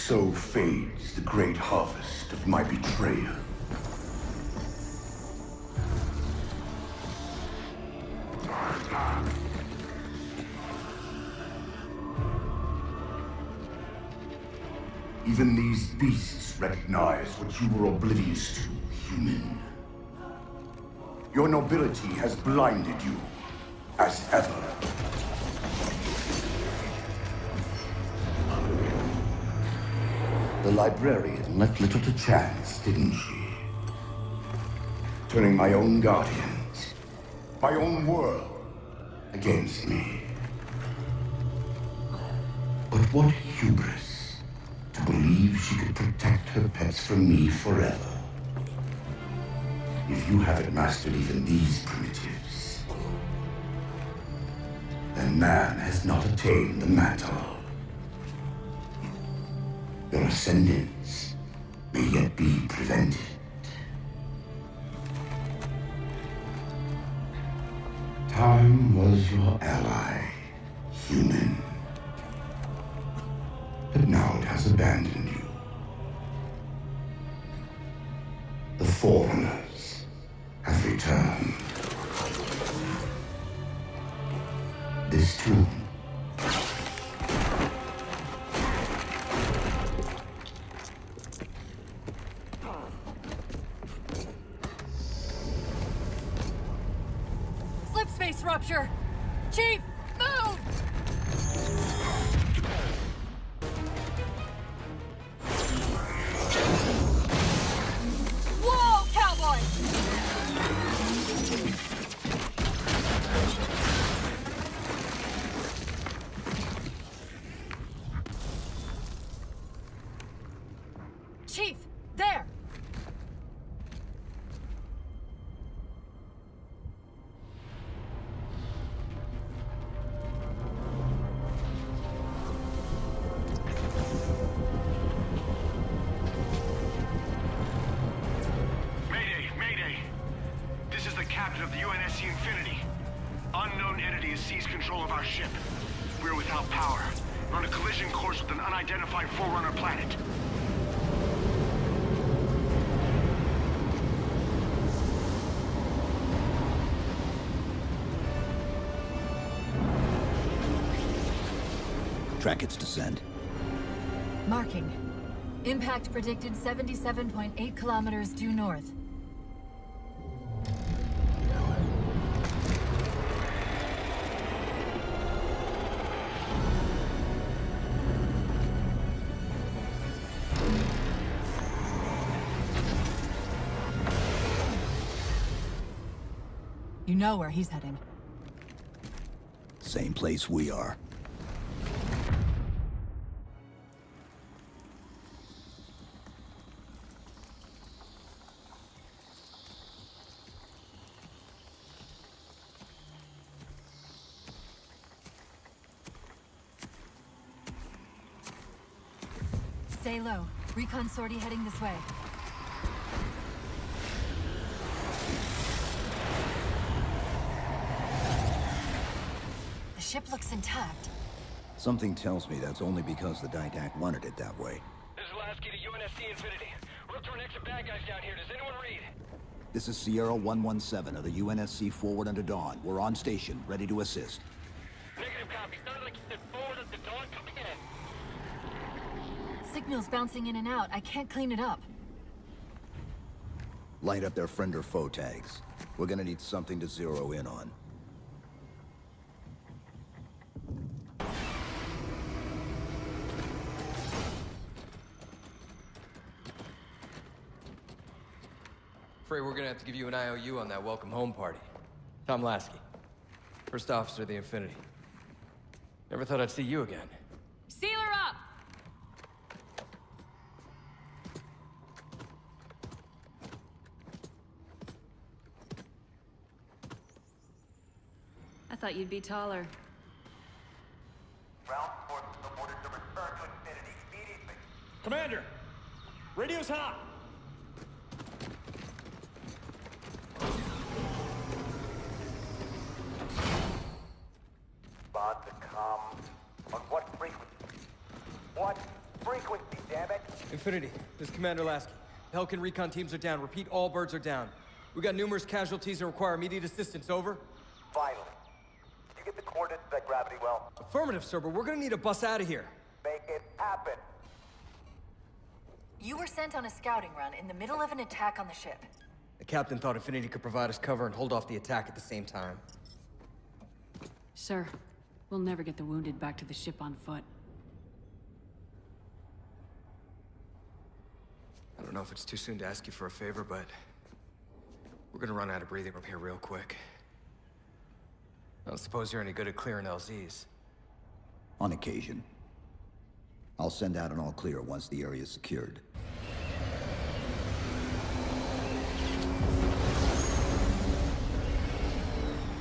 so fades the great harvest of my betrayal. Even these beasts recognize what you were oblivious to, human. Your nobility has blinded you, as ever. The librarian left little to chance, didn't she? Turning my own guardians, my own world, against me. But what hubris to believe she could protect her pets from me forever. If you haven't mastered even these primitives, then man has not attained the mantle. Your ascendance may yet be prevented. Time was your ally, human. But now it has abandoned you. The Forerunners have returned. This tomb Slip space rupture! Chief, move! Whoa, cowboy! Chief, there! Mayday! This is the captain of the UNSC Infinity. Unknown entity has seized control of our ship. We're without power. We're on a collision course with an unidentified Forerunner planet. Track its descent. Marking. Impact predicted 77.8 kilometers due north. You know where he's heading. Same place we are. Stay low. Recon sortie heading this way. The ship looks intact. Something tells me that's only because the Didact wanted it that way. This is Lasky to UNSC Infinity. We're up to an extra bad guys down here. Does anyone read? This is Sierra 117 of the UNSC Forward Under Dawn. We're on station, ready to assist. Negative copy. Sounded like you said forward at the dawn coming in. Signal's bouncing in and out. I can't clean it up. Light up their friend or foe tags. We're gonna need something to zero in on. Afraid we're gonna have to give you an IOU on that welcome home party. Tom Lasky, first officer of the Infinity. Never thought I'd see you again. Sealer up! I thought you'd be taller. Ground forces have ordered to return to Infinity immediately. Commander! Radio's hot! Bond to come. On what frequency? What frequency, damn Infinity, this is Commander Lasky. Pelican recon teams are down. Repeat, all birds are down. We got numerous casualties and require immediate assistance. Over. Vital. Did you get the coordinates of that gravity well? Affirmative, sir, but we're gonna need a bus out of here. Make it happen. You were sent on a scouting run in the middle of an attack on the ship. The captain thought Infinity could provide us cover and hold off the attack at the same time. Sir, we'll never get the wounded back to the ship on foot. I don't know if it's too soon to ask you for a favor, but we're gonna run out of breathing room here real quick. I don't suppose you're any good at clearing LZs. On occasion. I'll send out an all clear once the area is secured.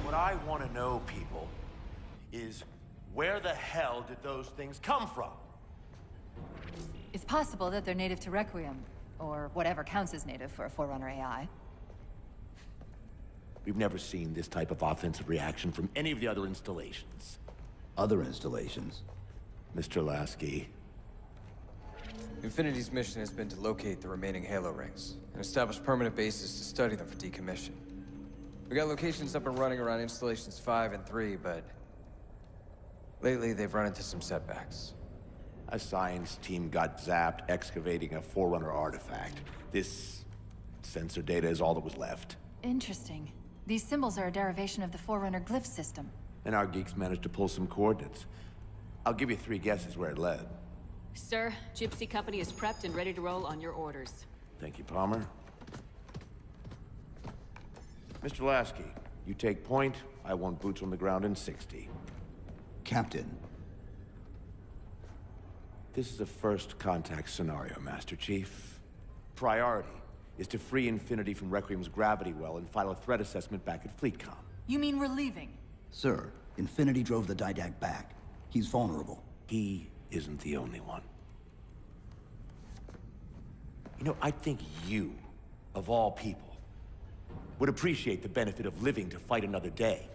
What I want to know, people, is where the hell did those things come from? It's possible that they're native to Requiem, or whatever counts as native for a Forerunner AI. We've never seen this type of offensive reaction from any of the other installations. Other installations? Mr. Lasky. Infinity's mission has been to locate the remaining Halo rings, and establish permanent bases to study them for decommission. We got locations up and running around installations 5 and 3, but lately they've run into some setbacks. A science team got zapped excavating a Forerunner artifact. This sensor data is all that was left. Interesting. These symbols are a derivation of the Forerunner glyph system. And our geeks managed to pull some coordinates. I'll give you 3 guesses where it led. Sir, Gypsy Company is prepped and ready to roll on your orders. Thank you, Palmer. Mr. Lasky, you take point. I want boots on the ground in 60. Captain. This is a first contact scenario, Master Chief. Priority is to free Infinity from Requiem's gravity well and file a threat assessment back at FleetCom. You mean we're leaving? Sir, Infinity drove the Didact back. He's vulnerable. He isn't the only one. You know, I think you, of all people, would appreciate the benefit of living to fight another day.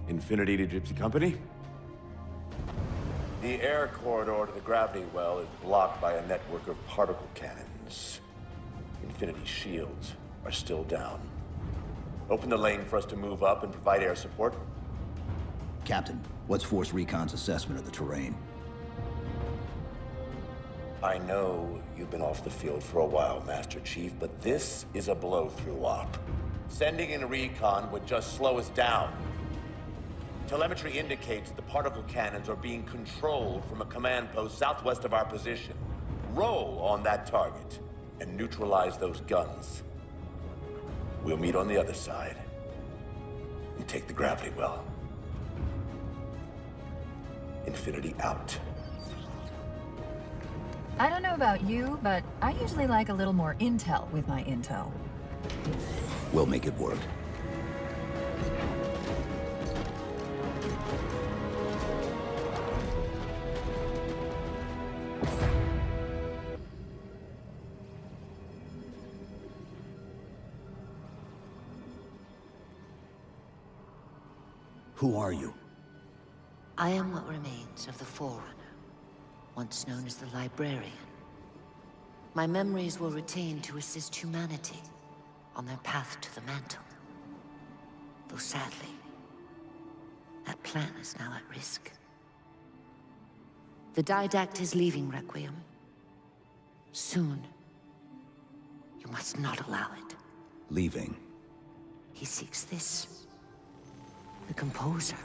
Infinity to Gypsy Company? The air corridor to the gravity well is blocked by a network of particle cannons. Infinity's shields are still down. Open the lane for us to move up and provide air support. Captain, what's Force Recon's assessment of the terrain? I know you've been off the field for a while, Master Chief, but this is a blow-through op. Sending in recon would just slow us down. Telemetry indicates the particle cannons are being controlled from a command post southwest of our position. Roll on that target and neutralize those guns. We'll meet on the other side and take the gravity well. Infinity out. I don't know about you, but I usually like a little more intel with my intel. We'll make it work. Who are you? I am what remains of the Forerunner, once known as the Librarian. My memories were retained to assist humanity on their path to the mantle. Though sadly, that plan is now at risk. The Didact is leaving Requiem. Soon. You must not allow it. Leaving? He seeks this. The Composer.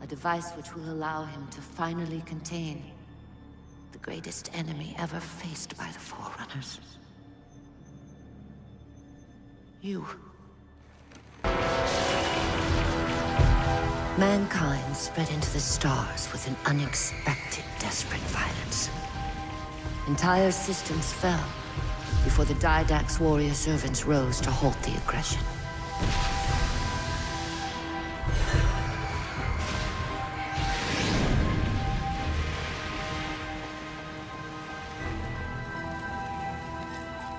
A device which will allow him to finally contain the greatest enemy ever faced by the Forerunners. You. Mankind spread into the stars with an unexpected, desperate violence. Entire systems fell before the Didact's warrior servants rose to halt the aggression.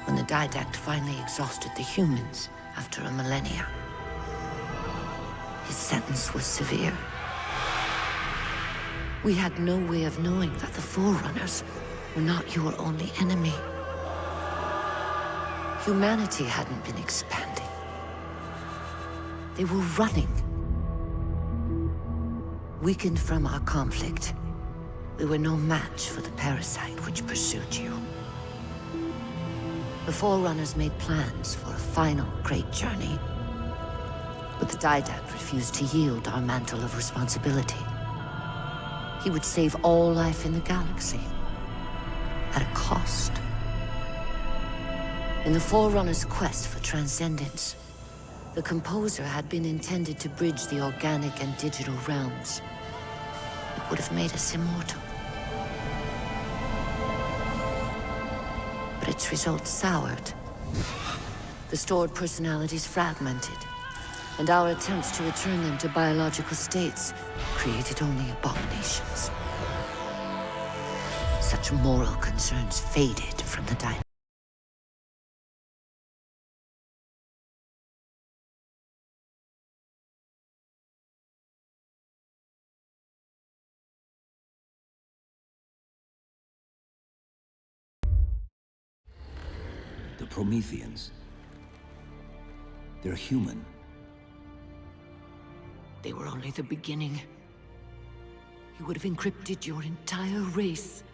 When the Didact finally exhausted the humans after a millennia, his sentence was severe. We had no way of knowing that the Forerunners were not your only enemy. Humanity hadn't been expanding. They were running. Weakened from our conflict, we were no match for the parasite which pursued you. The Forerunners made plans for a final great journey, but the Didact refused to yield our mantle of responsibility. He would save all life in the galaxy, at a cost. In the Forerunners' quest for transcendence, the Composer had been intended to bridge the organic and digital realms. It would have made us immortal. But its results soured. The stored personalities fragmented, and our attempts to return them to biological states created only abominations. Such moral concerns faded from the Didact. The Prometheans. They're human. They were only the beginning. He would have encrypted your entire race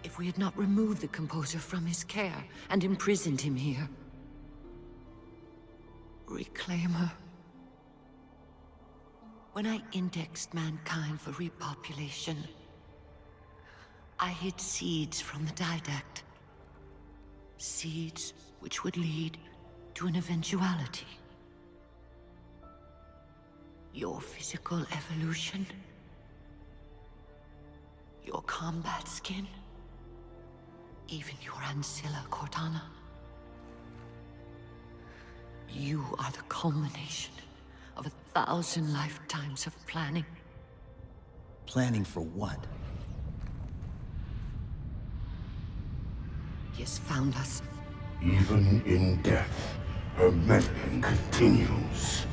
if we had not removed the Composer from his care and imprisoned him here. Reclaimer. When I indexed mankind for repopulation, I hid seeds from the Didact. Seeds which would lead to an eventuality. Your physical evolution, your combat skin, even your ancilla Cortana. You are the culmination of 1,000 lifetimes of planning. Planning for what? He has found us. Even in death, her meddling continues.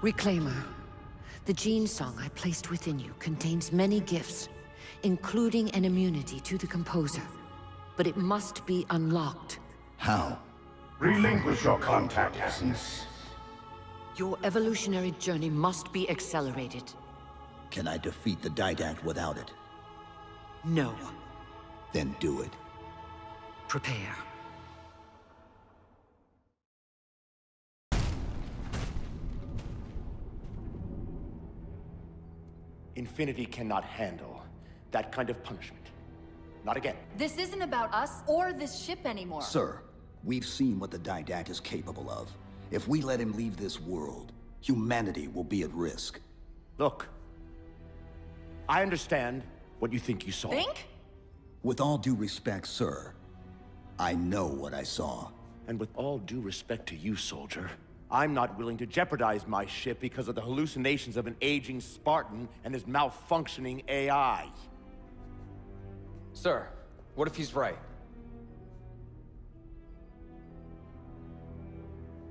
Reclaimer. The gene song I placed within you contains many gifts, including an immunity to the Composer. But it must be unlocked. How? Relinquish your contact essence. Your evolutionary journey must be accelerated. Can I defeat the Didact without it? No. Then do it. Prepare. Infinity cannot handle that kind of punishment. Not again. This isn't about us or this ship anymore. Sir, we've seen what the Didact is capable of. If we let him leave this world, humanity will be at risk. Look, I understand what you think you saw. Think? With all due respect, sir, I know what I saw. And with all due respect to you, soldier, I'm not willing to jeopardize my ship because of the hallucinations of an aging Spartan and his malfunctioning AI. Sir, what if he's right?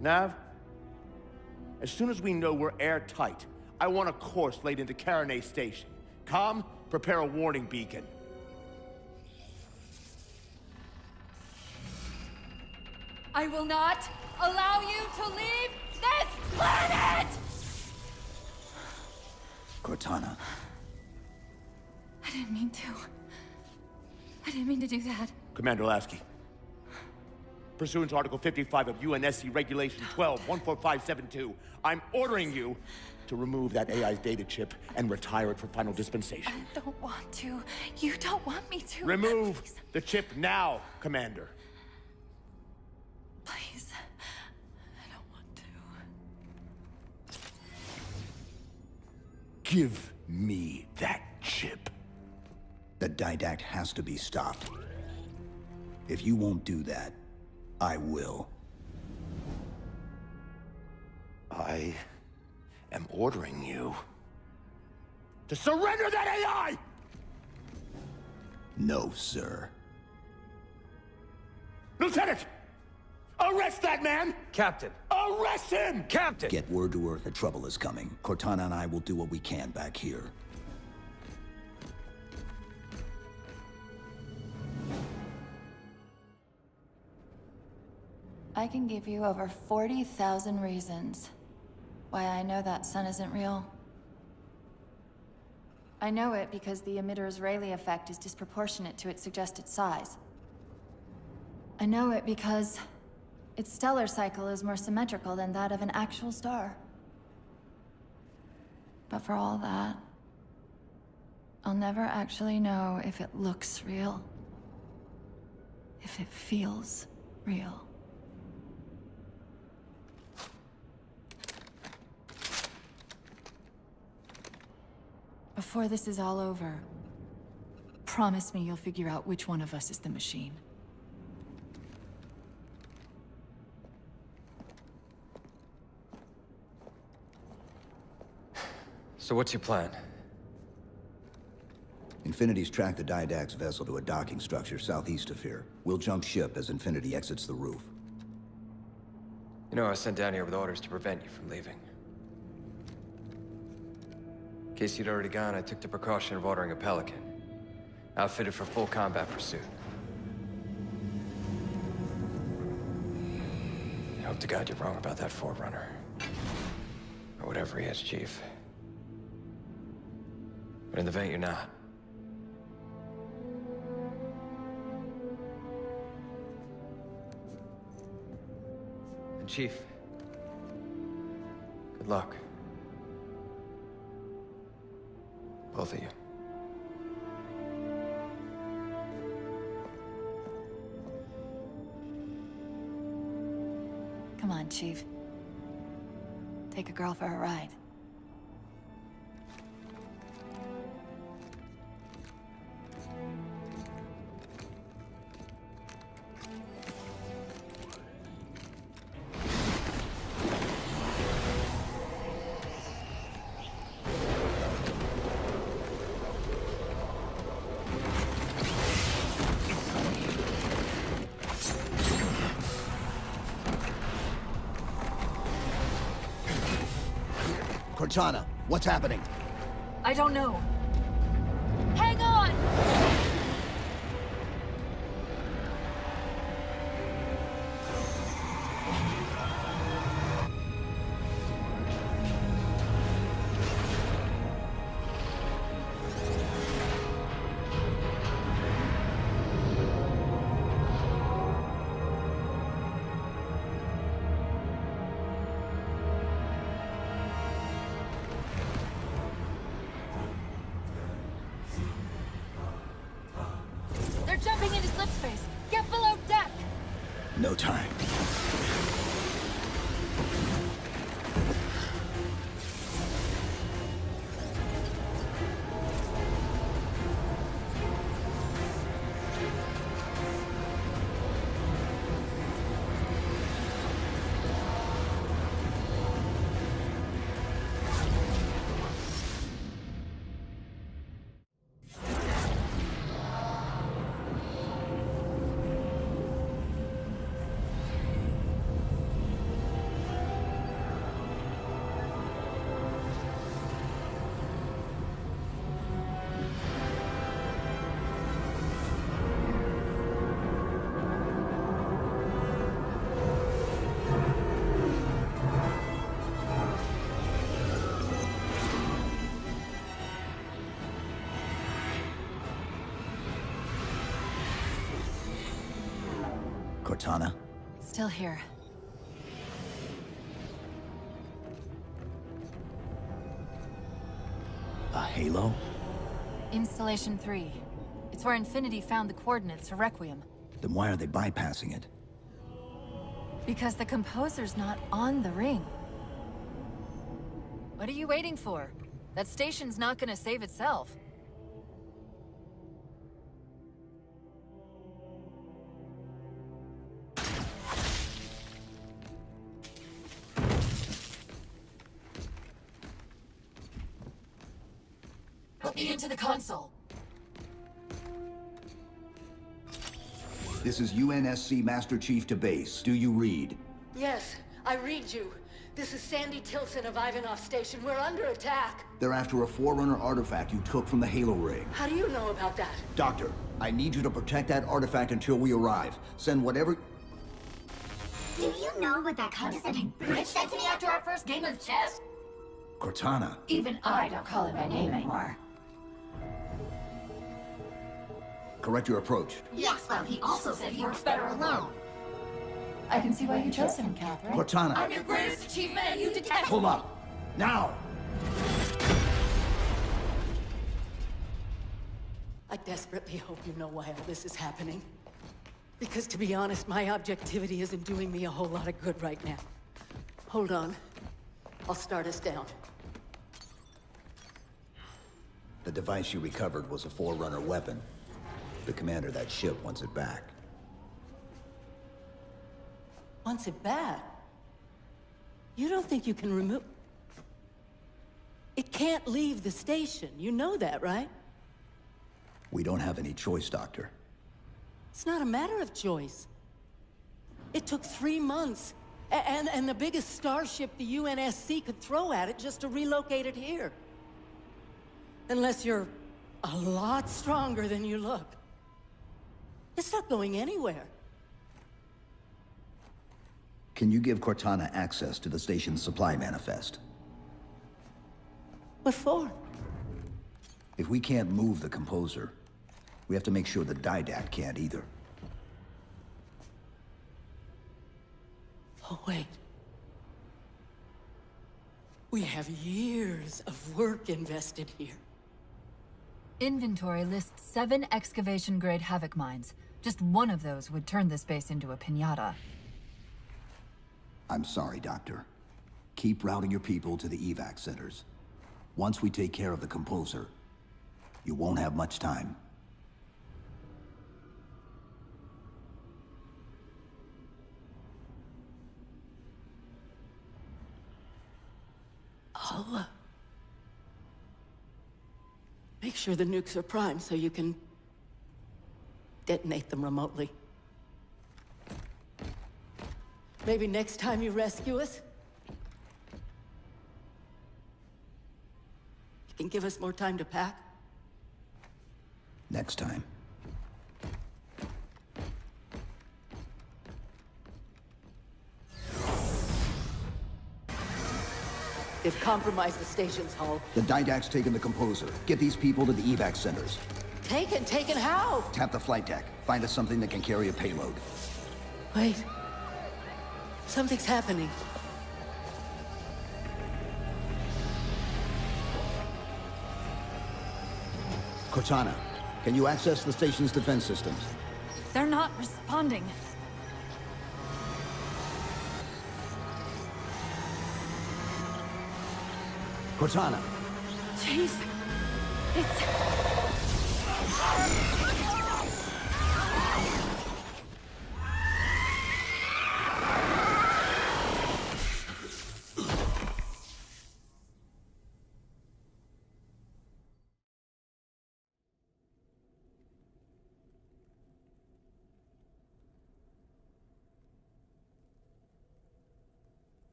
Nav, as soon as we know we're airtight, I want a course laid into Caranay Station. Com, prepare a warning beacon. I will not allow you to leave this planet! Cortana. I didn't mean to. I didn't mean to do that. Commander Lasky. Pursuant to Article 55 of UNSC Regulation 12-14572, I'm ordering you to remove that AI's data chip and retire it for final dispensation. I don't want to. You don't want me to. Remove the chip now, Commander. Please. I don't want to. Give me that chip. The Didact has to be stopped. If you won't do that, I will. I am ordering you to surrender that AI! No, sir. Lieutenant! Arrest that man! Captain! Arrest him! Captain! Get word to Earth that trouble is coming. Cortana and I will do what we can back here. I can give you over 40,000 reasons why I know that sun isn't real. I know it because the emitter's Rayleigh effect is disproportionate to its suggested size. I know it because its stellar cycle is more symmetrical than that of an actual star. But for all that, I'll never actually know if it looks real. If it feels real. Before this is all over, promise me you'll figure out which one of us is the machine. So what's your plan? Infinity's tracked the Didact's vessel to a docking structure southeast of here. We'll jump ship as Infinity exits the roof. You know, I was sent down here with orders to prevent you from leaving. In case you'd already gone, I took the precaution of ordering a Pelican, outfitted for full combat pursuit. I hope to God you're wrong about that Forerunner. Or whatever he is, Chief. But in the event you're not. And Chief, good luck. Both of you. Come on, Chief. Take a girl for a ride. Cortana, what's happening? I don't know. Hang on! Jumping into slip space. Get below deck. No time. Cortana? Still here. A halo? Installation 3. It's where Infinity found the coordinates for Requiem. Then why are they bypassing it? Because the composer's not on the ring. What are you waiting for? That station's not gonna save itself. Put me into the console. This is UNSC Master Chief to base. Do you read? Yes, I read you. This is Sandy Tilson of Ivanov Station. We're under attack. They're after a Forerunner artifact you took from the Halo ring. How do you know about that? Doctor, I need you to protect that artifact until we arrive. Send whatever... Do you know what that condescending bitch said to me after our first game of chess? Cortana. Even I don't call it by name anymore. Correct your approach. Yes, well, he also said he works better alone. I can see why you chose him, Catherine. Cortana. I'm your greatest achievement and you detest— Hold up. Now! I desperately hope you know why all this is happening. Because to be honest, my objectivity isn't doing me a whole lot of good right now. Hold on. I'll start us down. The device you recovered was a Forerunner weapon. The commander of that ship wants it back. Wants it back? You don't think you can remove... It can't leave the station. You know that, right? We don't have any choice, Doctor. It's not a matter of choice. It took 3 months. And the biggest starship the UNSC could throw at it just to relocate it here. Unless you're a lot stronger than you look. It's not going anywhere. Can you give Cortana access to the station's supply manifest? What for? If we can't move the composer, we have to make sure the Didact can't either. Oh, wait. We have years of work invested here. Inventory lists 7 excavation-grade Havoc mines. Just one of those would turn this base into a piñata. I'm sorry, Doctor. Keep routing your people to the evac centers. Once we take care of the composer, you won't have much time. I'll make sure the nukes are primed so you can detonate them remotely. Maybe next time you rescue us, you can give us more time to pack. Next time. They've compromised the station's hull. The Didact's taken the composer. Get these people to the evac centers. Taken how? Tap the flight deck. Find us something that can carry a payload. Wait. Something's happening. Cortana, can you access the station's defense systems? They're not responding. Cortana! Chief,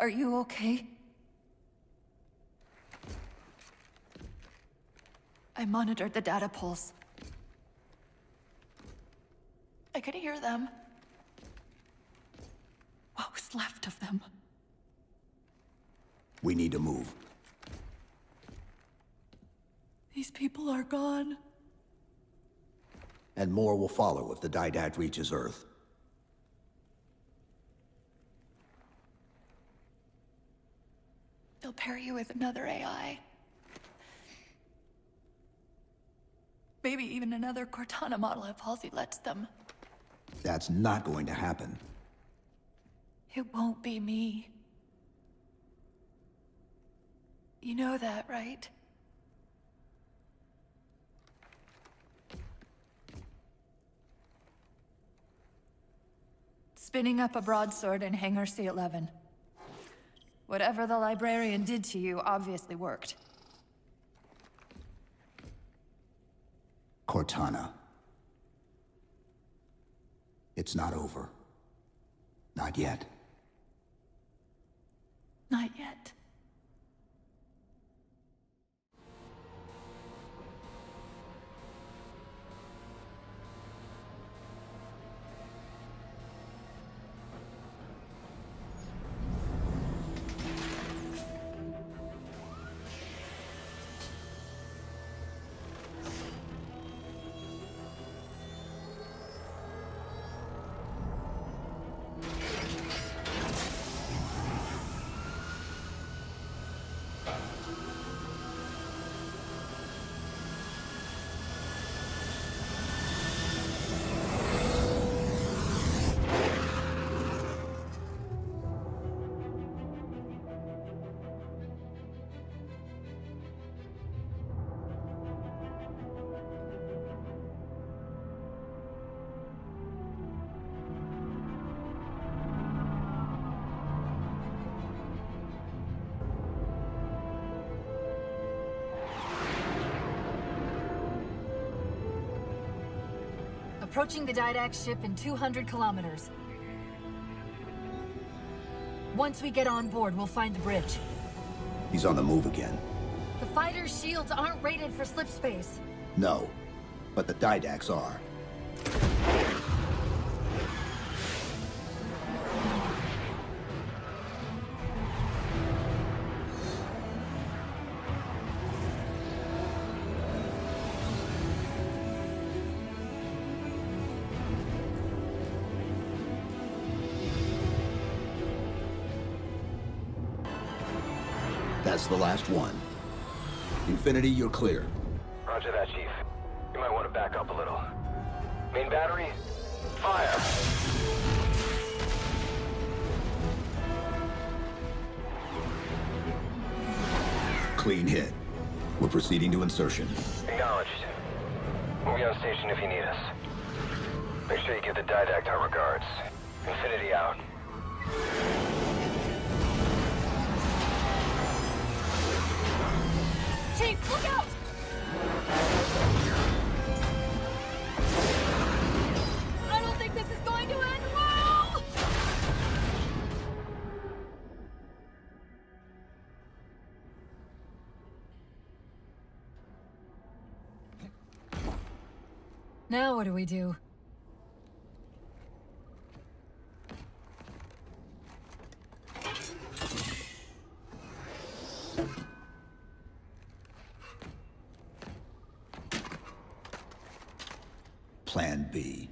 Are you okay? I monitored the data pulse. I could hear them. What was left of them? We need to move. These people are gone. And more will follow if the Didact reaches Earth. They'll pair you with another AI. Maybe even another Cortana model if Halsey lets them. That's not going to happen. It won't be me. You know that, right? Spinning up a broadsword in Hangar C-11. Whatever the librarian did to you obviously worked. Cortana. It's not over. Not yet. Not yet. Approaching the Didact ship in 200 kilometers. Once we get on board, we'll find the bridge. He's on the move again. The fighter's shields aren't rated for slip space. No, but the Didacts are. That's the last one. Infinity, you're clear. Roger that, Chief. You might want to back up a little. Main battery, fire! Clean hit. We're proceeding to insertion. Acknowledged. We'll be on station if you need us. Make sure you give the Didact our regards. Infinity out. Chief, look out! I don't think this is going to end well! Now what do we do? Plan B.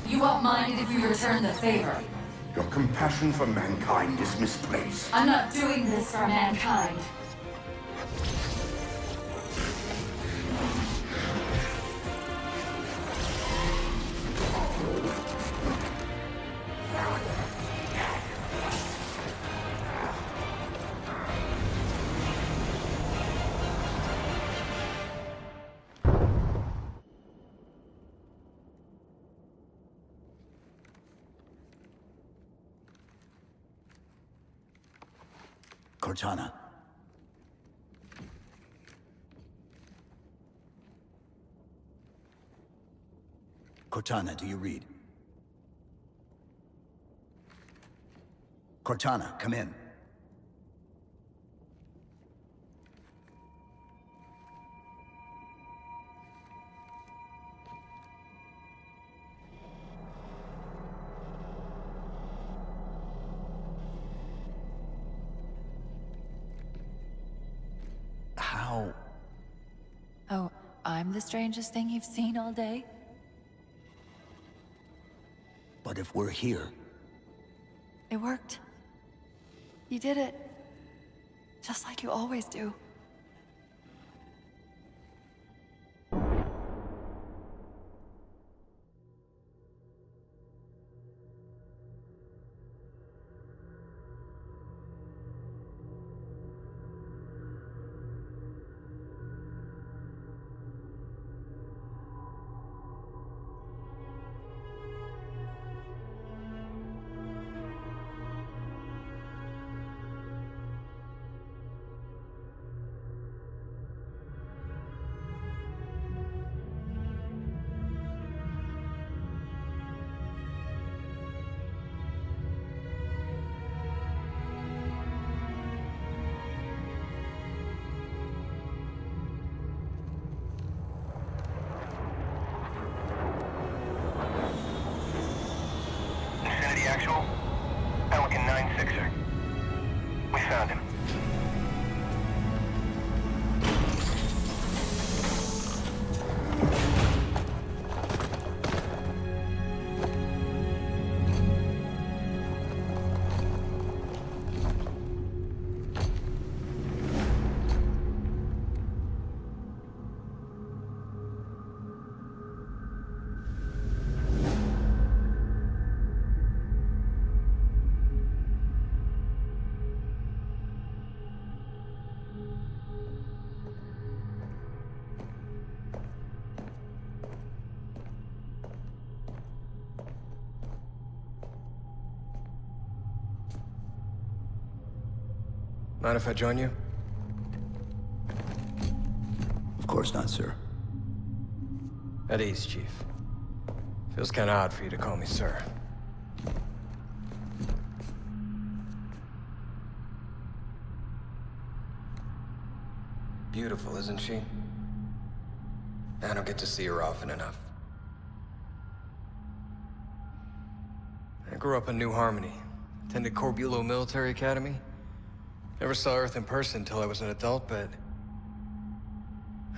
You won't mind it if we return the favor. Your compassion for mankind is misplaced. I'm not doing this for mankind. Cortana. Cortana, do you read? Cortana, come in. I'm the strangest thing you've seen all day? But if we're here... It worked. You did it. Just like you always do. Actual, Pelican 9-6er. We found him. Mind if I join you? Of course not, sir. At ease, Chief. Feels kinda odd for you to call me sir. Beautiful, isn't she? I don't get to see her often enough. I grew up in New Harmony. Attended Corbulo Military Academy. Never saw Earth in person until I was an adult, but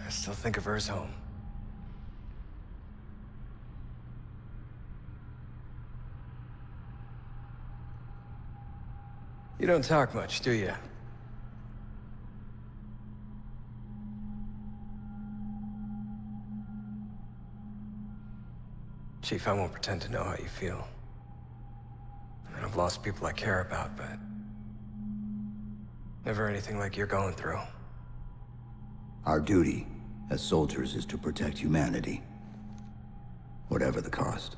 I still think of her as home. You don't talk much, do you? Chief, I won't pretend to know how you feel. I've lost people I care about, but never anything like you're going through. Our duty as soldiers is to protect humanity, whatever the cost.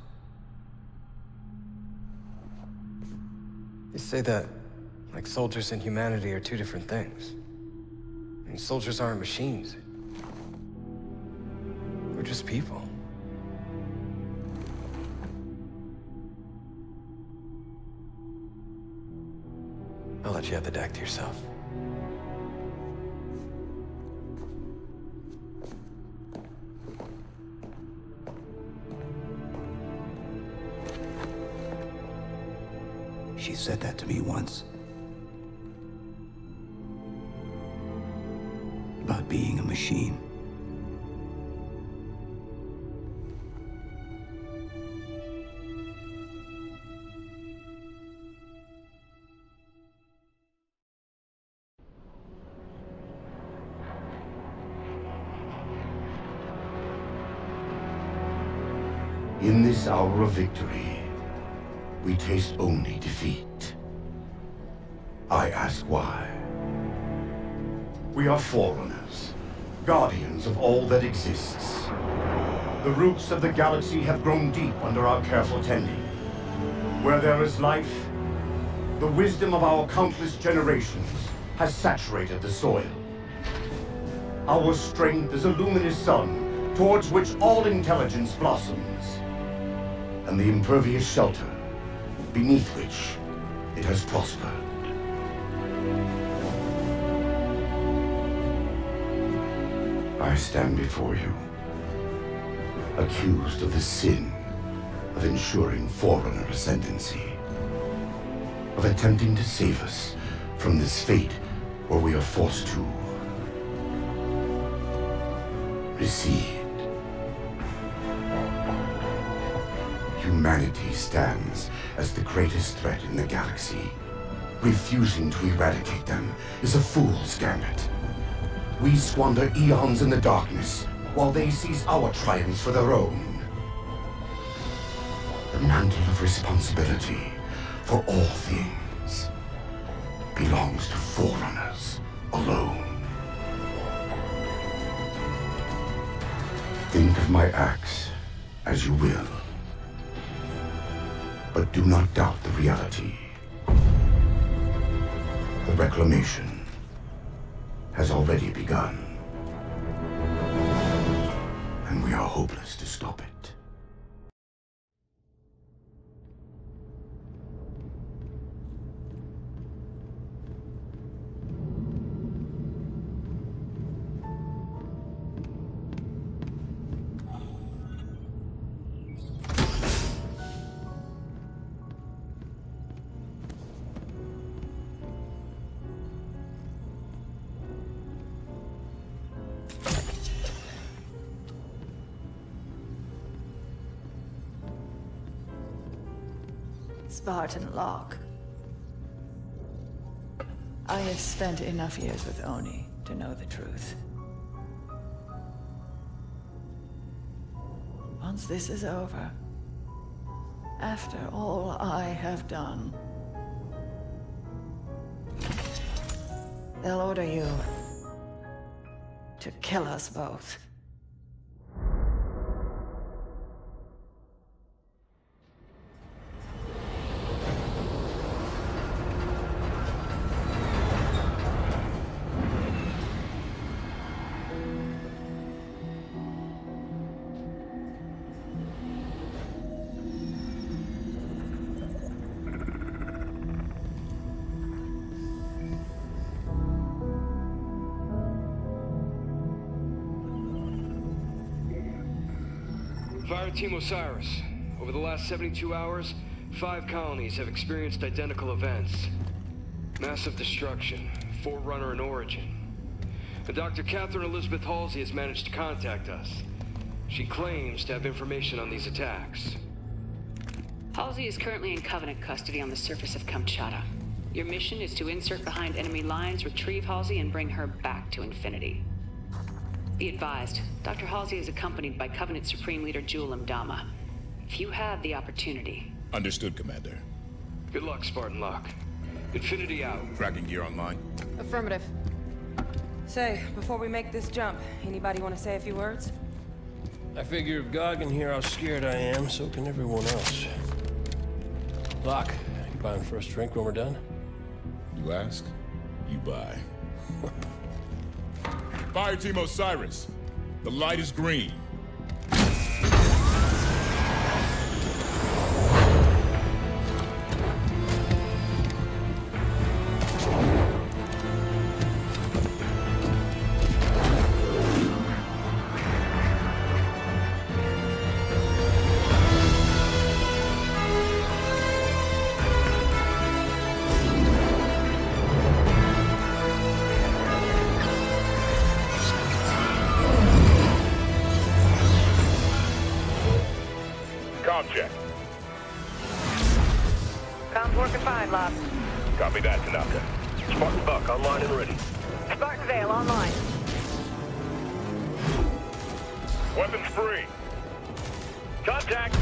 You say that like soldiers and humanity are two different things. I mean, soldiers aren't machines. We're just people. I'll let you have the deck to yourself. She said that to me once. About being a machine. In this hour of victory, we taste only defeat. I ask why. We are forerunners, guardians of all that exists. The roots of the galaxy have grown deep under our careful tending. Where there is life, the wisdom of our countless generations has saturated the soil. Our strength is a luminous sun towards which all intelligence blossoms, and the impervious shelter beneath which it has prospered. I stand before you, accused of the sin of ensuring Forerunner ascendancy, of attempting to save us from this fate where we are forced to recede. Humanity stands as the greatest threat in the galaxy. Refusing to eradicate them is a fool's gambit. We squander eons in the darkness, while they seize our triumphs for their own. The mantle of responsibility for all things belongs to Forerunners alone. Think of my acts as you will, but do not doubt the reality. The reclamation has already begun, and we are hopeless to stop it. Spartan Locke. I have spent enough years with Oni to know the truth. Once this is over, after all I have done, they'll order you to kill us both. Fire Team Osiris. Over the last 72 hours, 5 colonies have experienced identical events. Massive destruction, Forerunner in origin. And Dr. Catherine Elizabeth Halsey has managed to contact us. She claims to have information on these attacks. Halsey is currently in Covenant custody on the surface of Kamchatka. Your mission is to insert behind enemy lines, retrieve Halsey, and bring her back to Infinity. Be advised, Dr. Halsey is accompanied by Covenant Supreme Leader Jul 'Mdama. If you have the opportunity... Understood, Commander. Good luck, Spartan Locke. Infinity out. Tracking gear online. Affirmative. Say, before we make this jump, anybody want to say a few words? I figure if God can hear how scared I am, so can everyone else. Locke, you buying first drink when we're done? You ask, you buy. Fire Team Osiris, the light is green. Check. Comms working fine, Locke. Copy that, Tanaka. Spartan Buck online and ready. Spartan Vale online. Weapons free. Contact.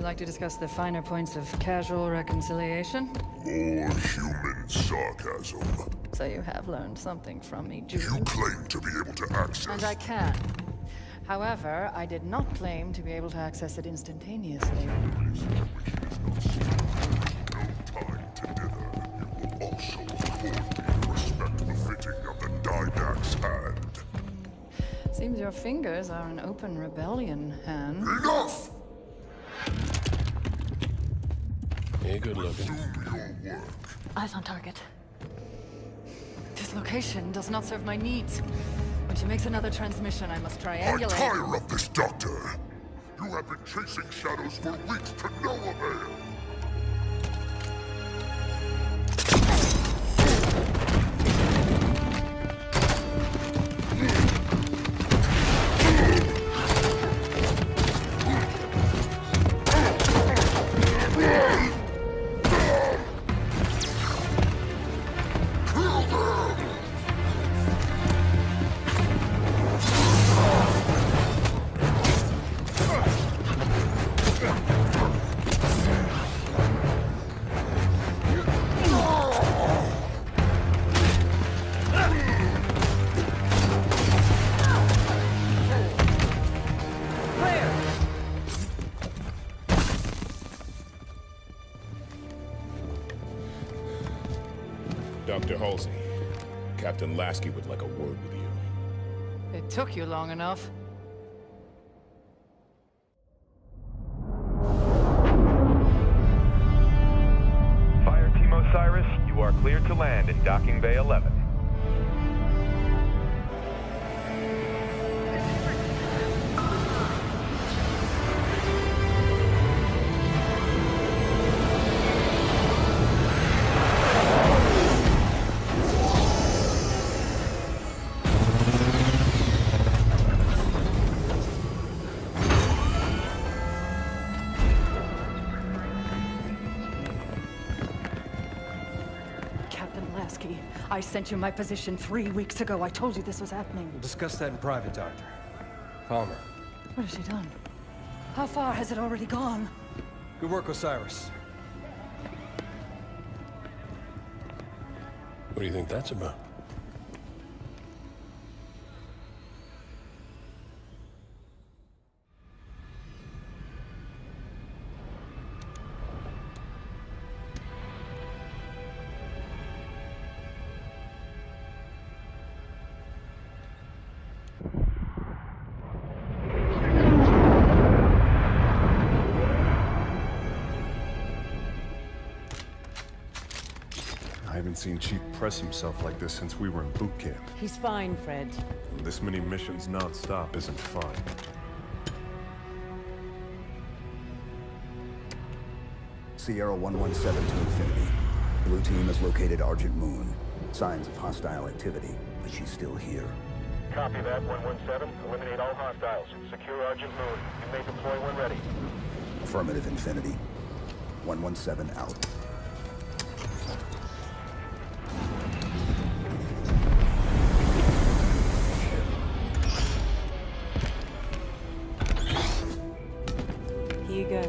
like to discuss the finer points of casual reconciliation? More human sarcasm. So you have learned something from me, Jude. You claim to be able to access... And I can. However, I did not claim to be able to access it instantaneously. No time to dither. You will also accord me respect befitting of the Didact's hand. Seems your fingers are an open rebellion, Han. Enough! Yeah, good looking. Do your work. Eyes on target. This location does not serve my needs. When she makes another transmission, I must triangulate. I tire of this, Doctor! You have been chasing shadows for weeks to no avail! Dr. Halsey, Captain Lasky would like a word with you. It took you long enough. Fire Team Osiris, you are cleared to land in Docking Bay 11. I sent you my position 3 weeks ago. I told you this was happening. We'll discuss that in private, Doctor. Palmer. What has she done? How far has it already gone? Good work, Osiris. What do you think that's about? I haven't seen Chief press himself like this since we were in boot camp. He's fine, Fred. And this many missions non-stop isn't fun. Sierra 117 to Infinity. Blue team has located Argent Moon. Signs of hostile activity, but she's still here. Copy that, 117. Eliminate all hostiles. Secure Argent Moon. You may deploy when ready. Affirmative, Infinity. 117 out. Here you go.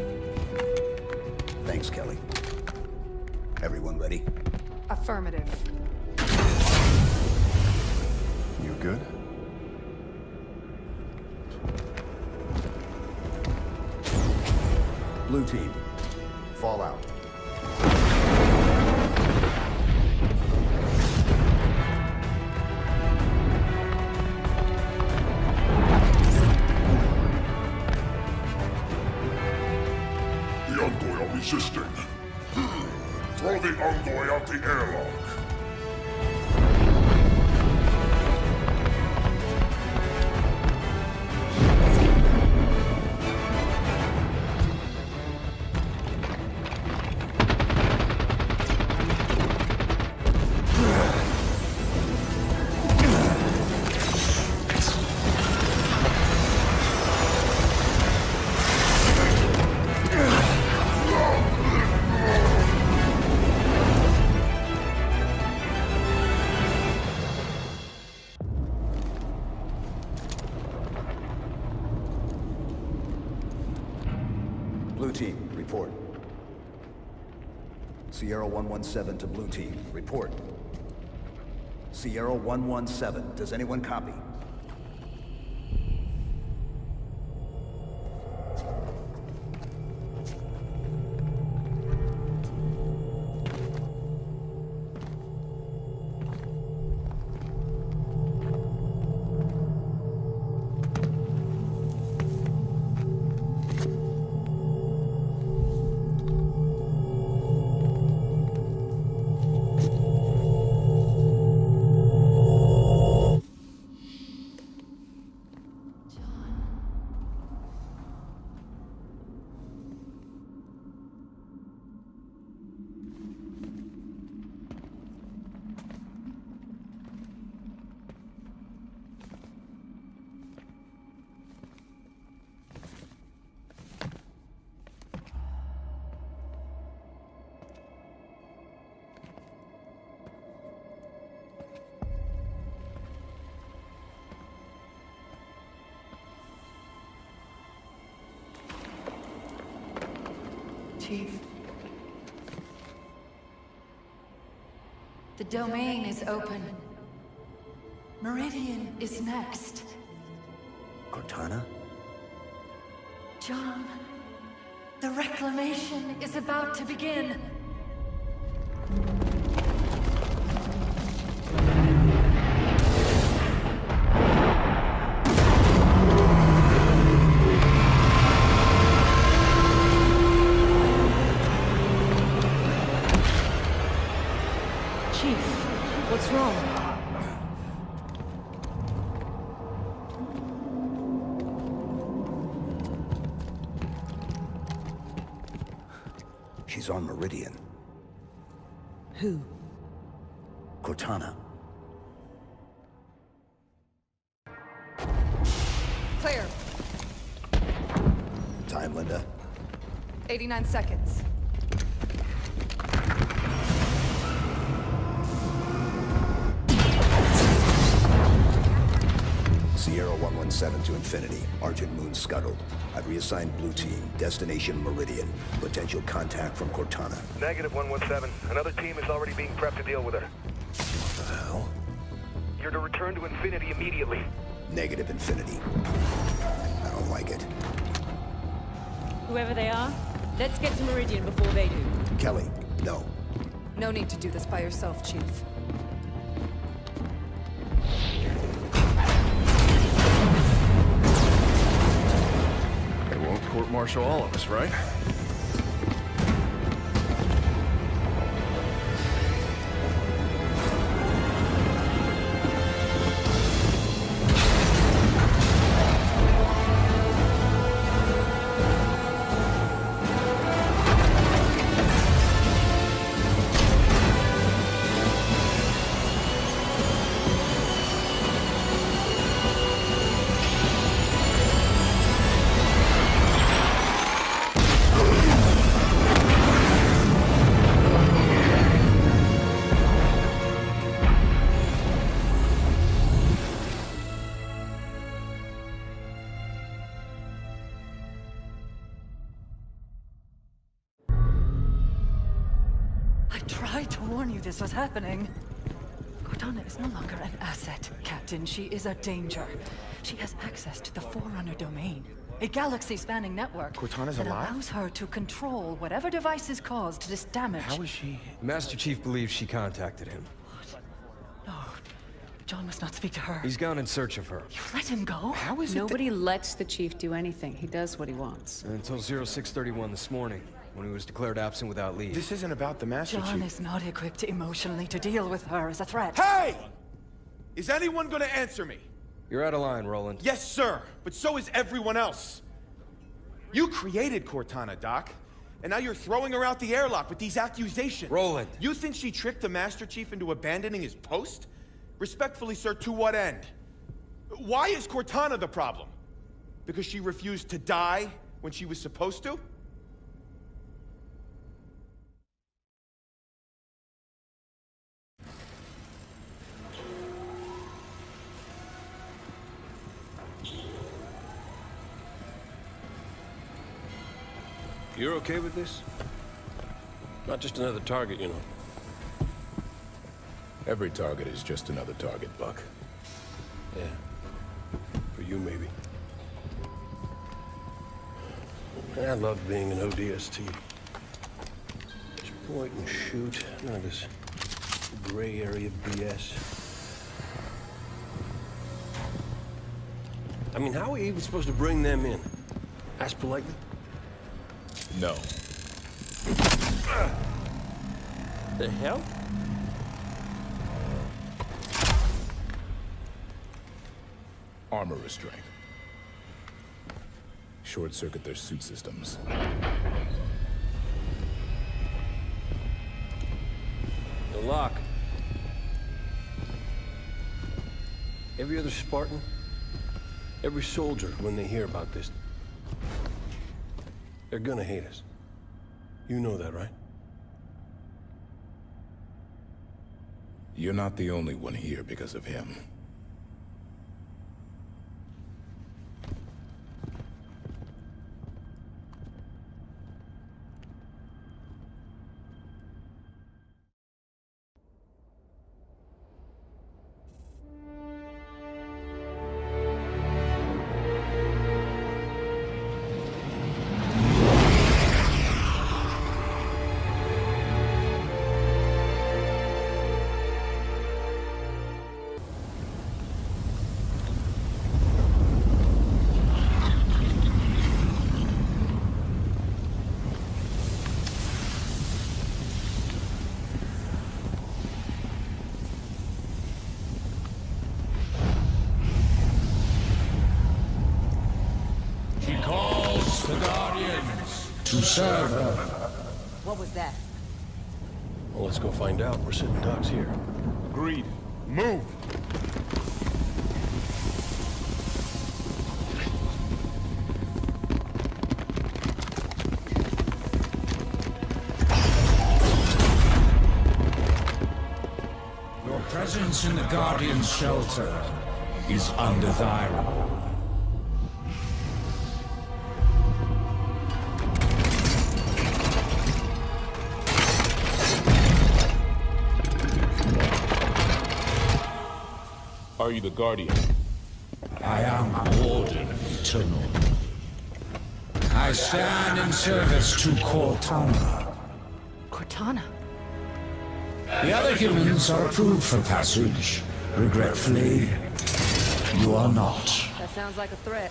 Thanks, Kelly. Everyone ready? Affirmative. You good? Blue team, fall out. The Envoy are resisting. Throw the Envoy out the airlock. report. Sierra 117 to Blue Team, report. Sierra 117, does anyone copy? Chief. The domain is open. Meridian is next. Cortana? John, the reclamation is about to begin. What's wrong? She's on Meridian. Who? Cortana. Clear. Time, Linda. 89 seconds. Sierra 117 to Infinity. Argent Moon scuttled. I've reassigned Blue Team. Destination Meridian. Potential contact from Cortana. Negative 117. Another team is already being prepped to deal with her. What the hell? You're to return to Infinity immediately. Negative Infinity. I don't like it. Whoever they are, let's get to Meridian before they do. Kelly, no. No need to do this by yourself, Chief. They won't court-martial all of us, right? I tried to warn you this was happening. Cortana is no longer an asset, Captain. She is a danger. She has access to the Forerunner domain, a galaxy-spanning network Cortana's that alive? allows her to control whatever devices caused this damage. How is she? Master Chief believes she contacted him. No, John must not speak to her. He's gone in search of her. You let him go? How is it Nobody lets the Chief do anything. He does what he wants. Until 0631 this morning, when he was declared absent without leave. This isn't about the Master John Chief. is not equipped emotionally to deal with her as a threat. Hey! Is anyone gonna answer me? You're out of line, Roland. Yes, sir, but so is everyone else. You created Cortana, Doc. And now you're throwing her out the airlock with these accusations. Roland! You think she tricked the Master Chief into abandoning his post? Respectfully, sir, to what end? Why is Cortana the problem? Because she refused to die when she was supposed to? You're okay with this? Not just another target, you know. Every target is just another target, Buck. Yeah. For you, maybe. I love being an ODST. Just point and shoot. None of this gray area BS. I mean, how are we even supposed to bring them in? Ask politely? No. The hell? Armor restraint. Short-circuit their suit systems. The lock. Every other Spartan, every soldier, when they hear about this, they're gonna hate us. You know that, right? You're not the only one here because of him. To serve her. What was that? Well, let's go find out. We're sitting ducks here. Agreed. Move! Your presence in the Guardian's shelter is undesirable. Are you the Guardian? I am Warden Eternal. I stand in service to Cortana. Cortana? The other humans are approved for passage. Regretfully, you are not. That sounds like a threat.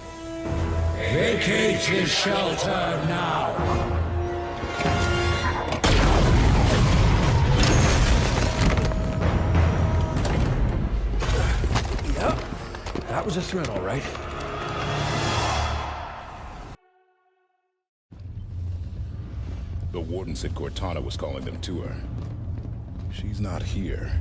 Vacate this shelter now. That was a threat, all right. The Warden said Cortana was calling them to her. She's not here.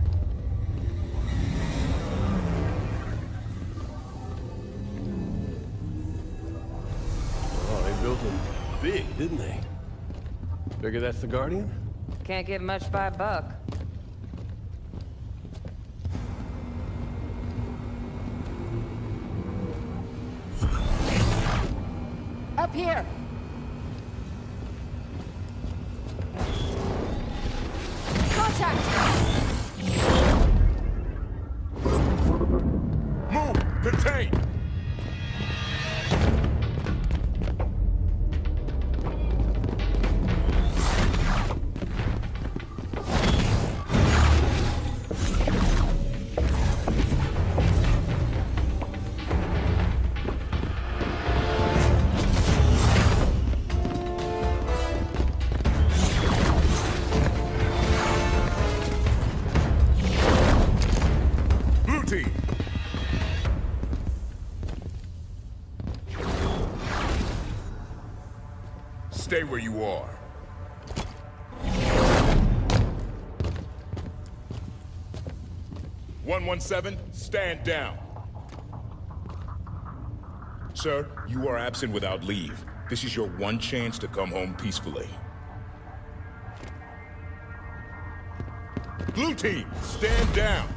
Oh, they built them big, didn't they? Figure that's the Guardian? Can't get much by a buck. Up here! Contact! Move! Contain! Stay where you are. "117, stand down. Sir, you are absent without leave. This is your one chance to come home peacefully. Blue team, stand down.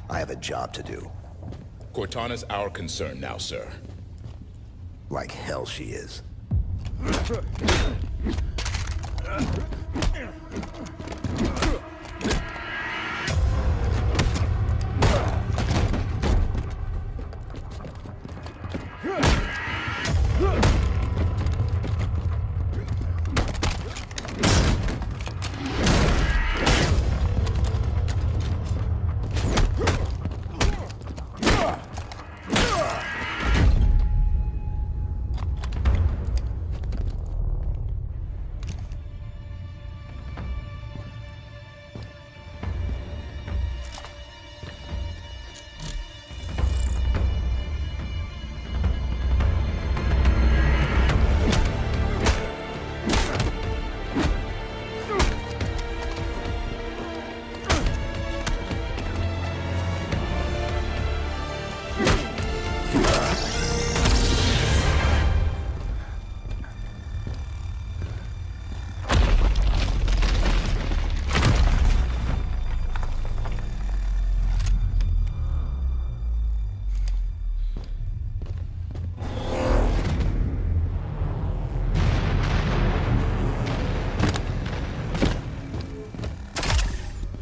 I have a job to do. Cortana's our concern now, sir. Like hell she is.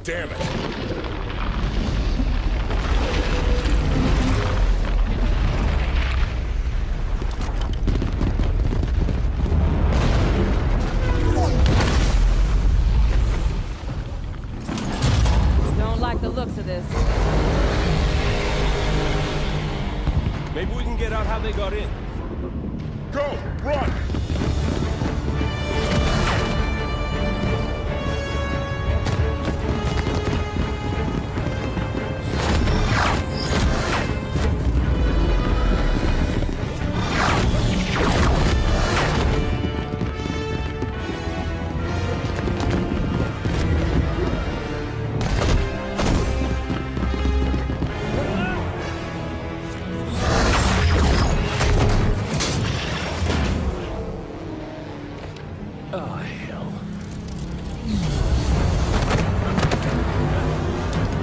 Damn it! Don't like the looks of this. Maybe we can get out how they got in. Go! Run!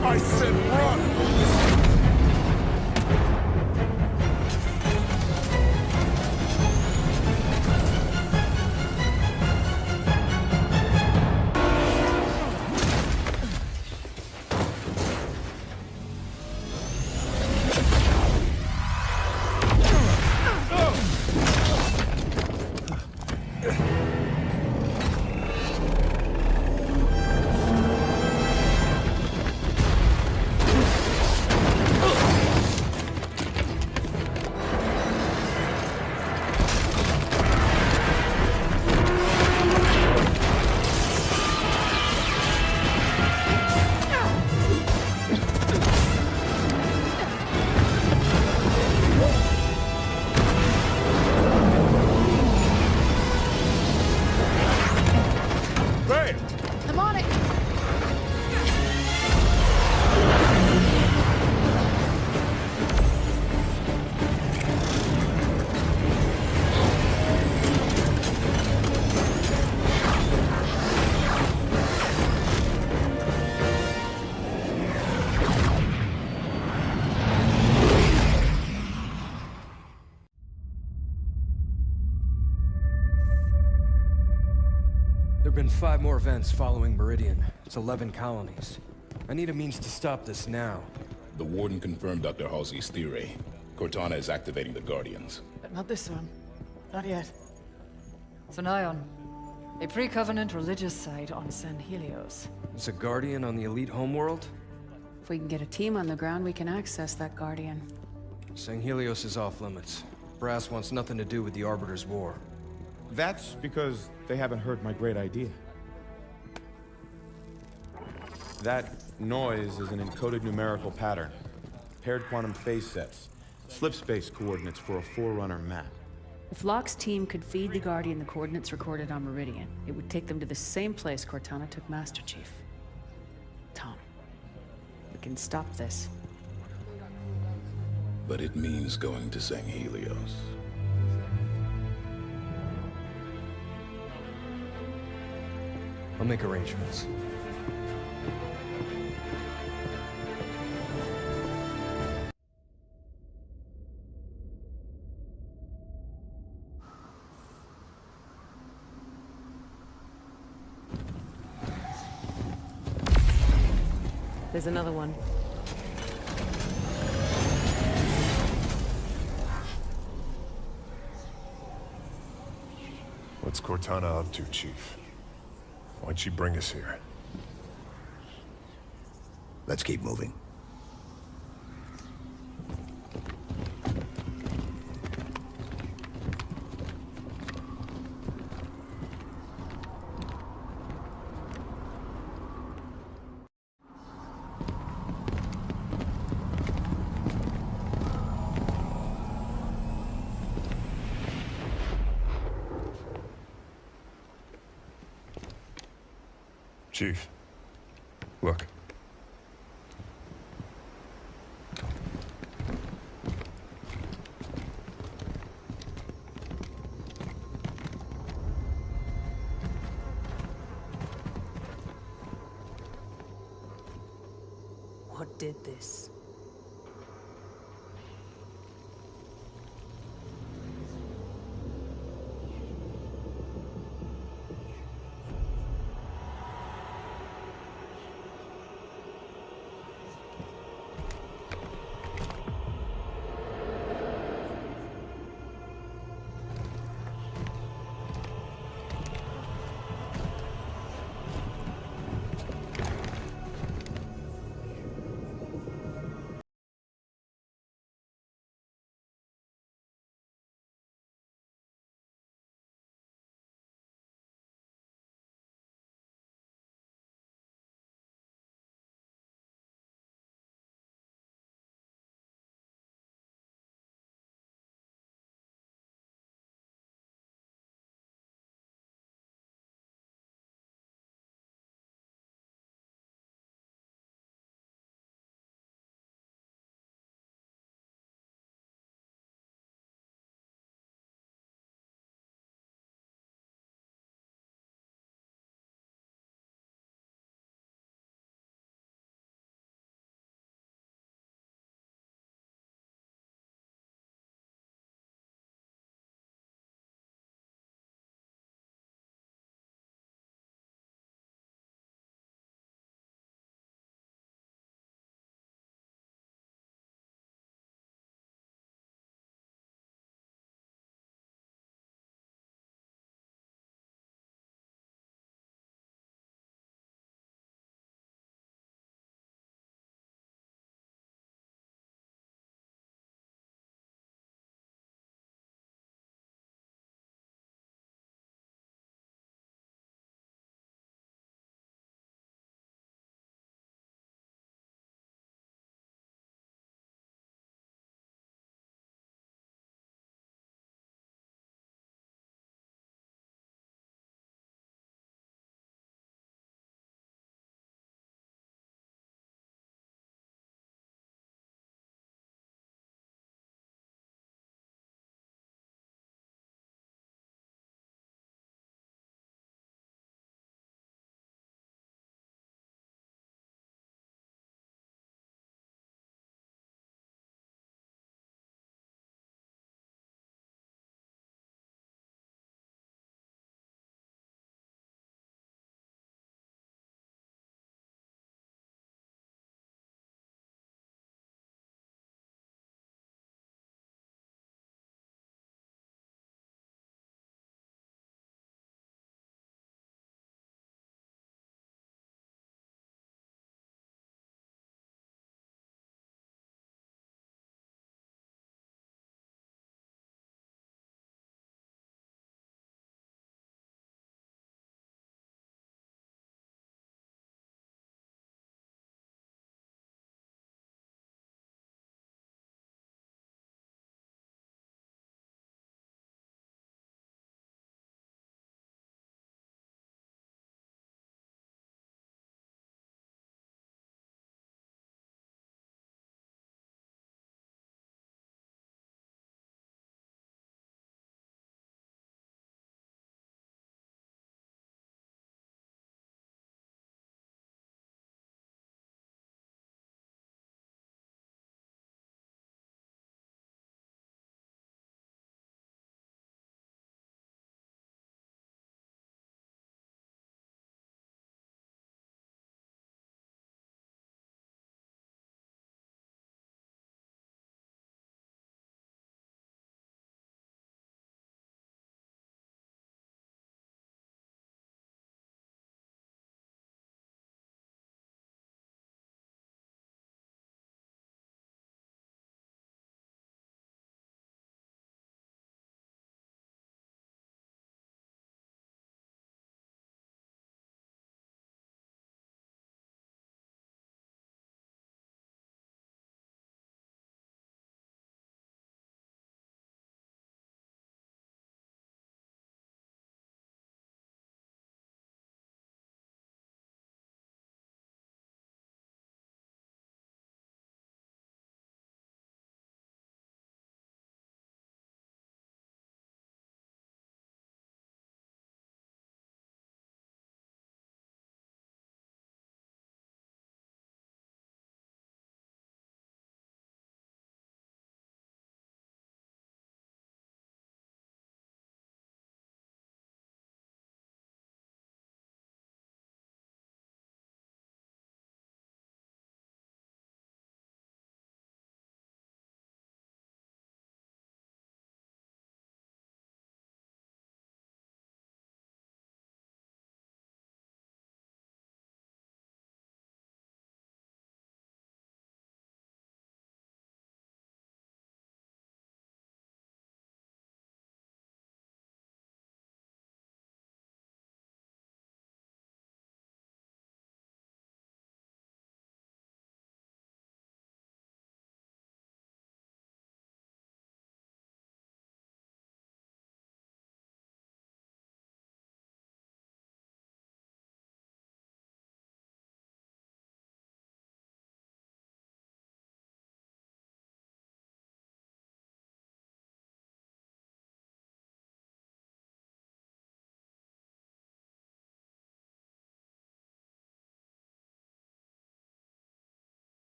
I said run! I'm on it! There have been 5 more events following Meridian. It's 11 colonies. I need a means to stop this now. The Warden confirmed Dr. Halsey's theory. Cortana is activating the Guardians. But not this one. Not yet. It's an Ion. A pre-Covenant religious site on San Helios. It's a Guardian on the elite homeworld? If we can get a team on the ground, we can access that Guardian. San Helios is off limits. Brass wants nothing to do with the Arbiter's war. That's because they haven't heard my great idea. That noise is an encoded numerical pattern. Paired quantum phase sets. Slip space coordinates for a Forerunner map. If Locke's team could feed the Guardian the coordinates recorded on Meridian, it would take them to the same place Cortana took Master Chief. Tom, we can stop this. But it means going to San Helios. I'll make arrangements. There's another one. What's Cortana up to, Chief? Why'd she bring us here? Let's keep moving. Chief, look. What did this?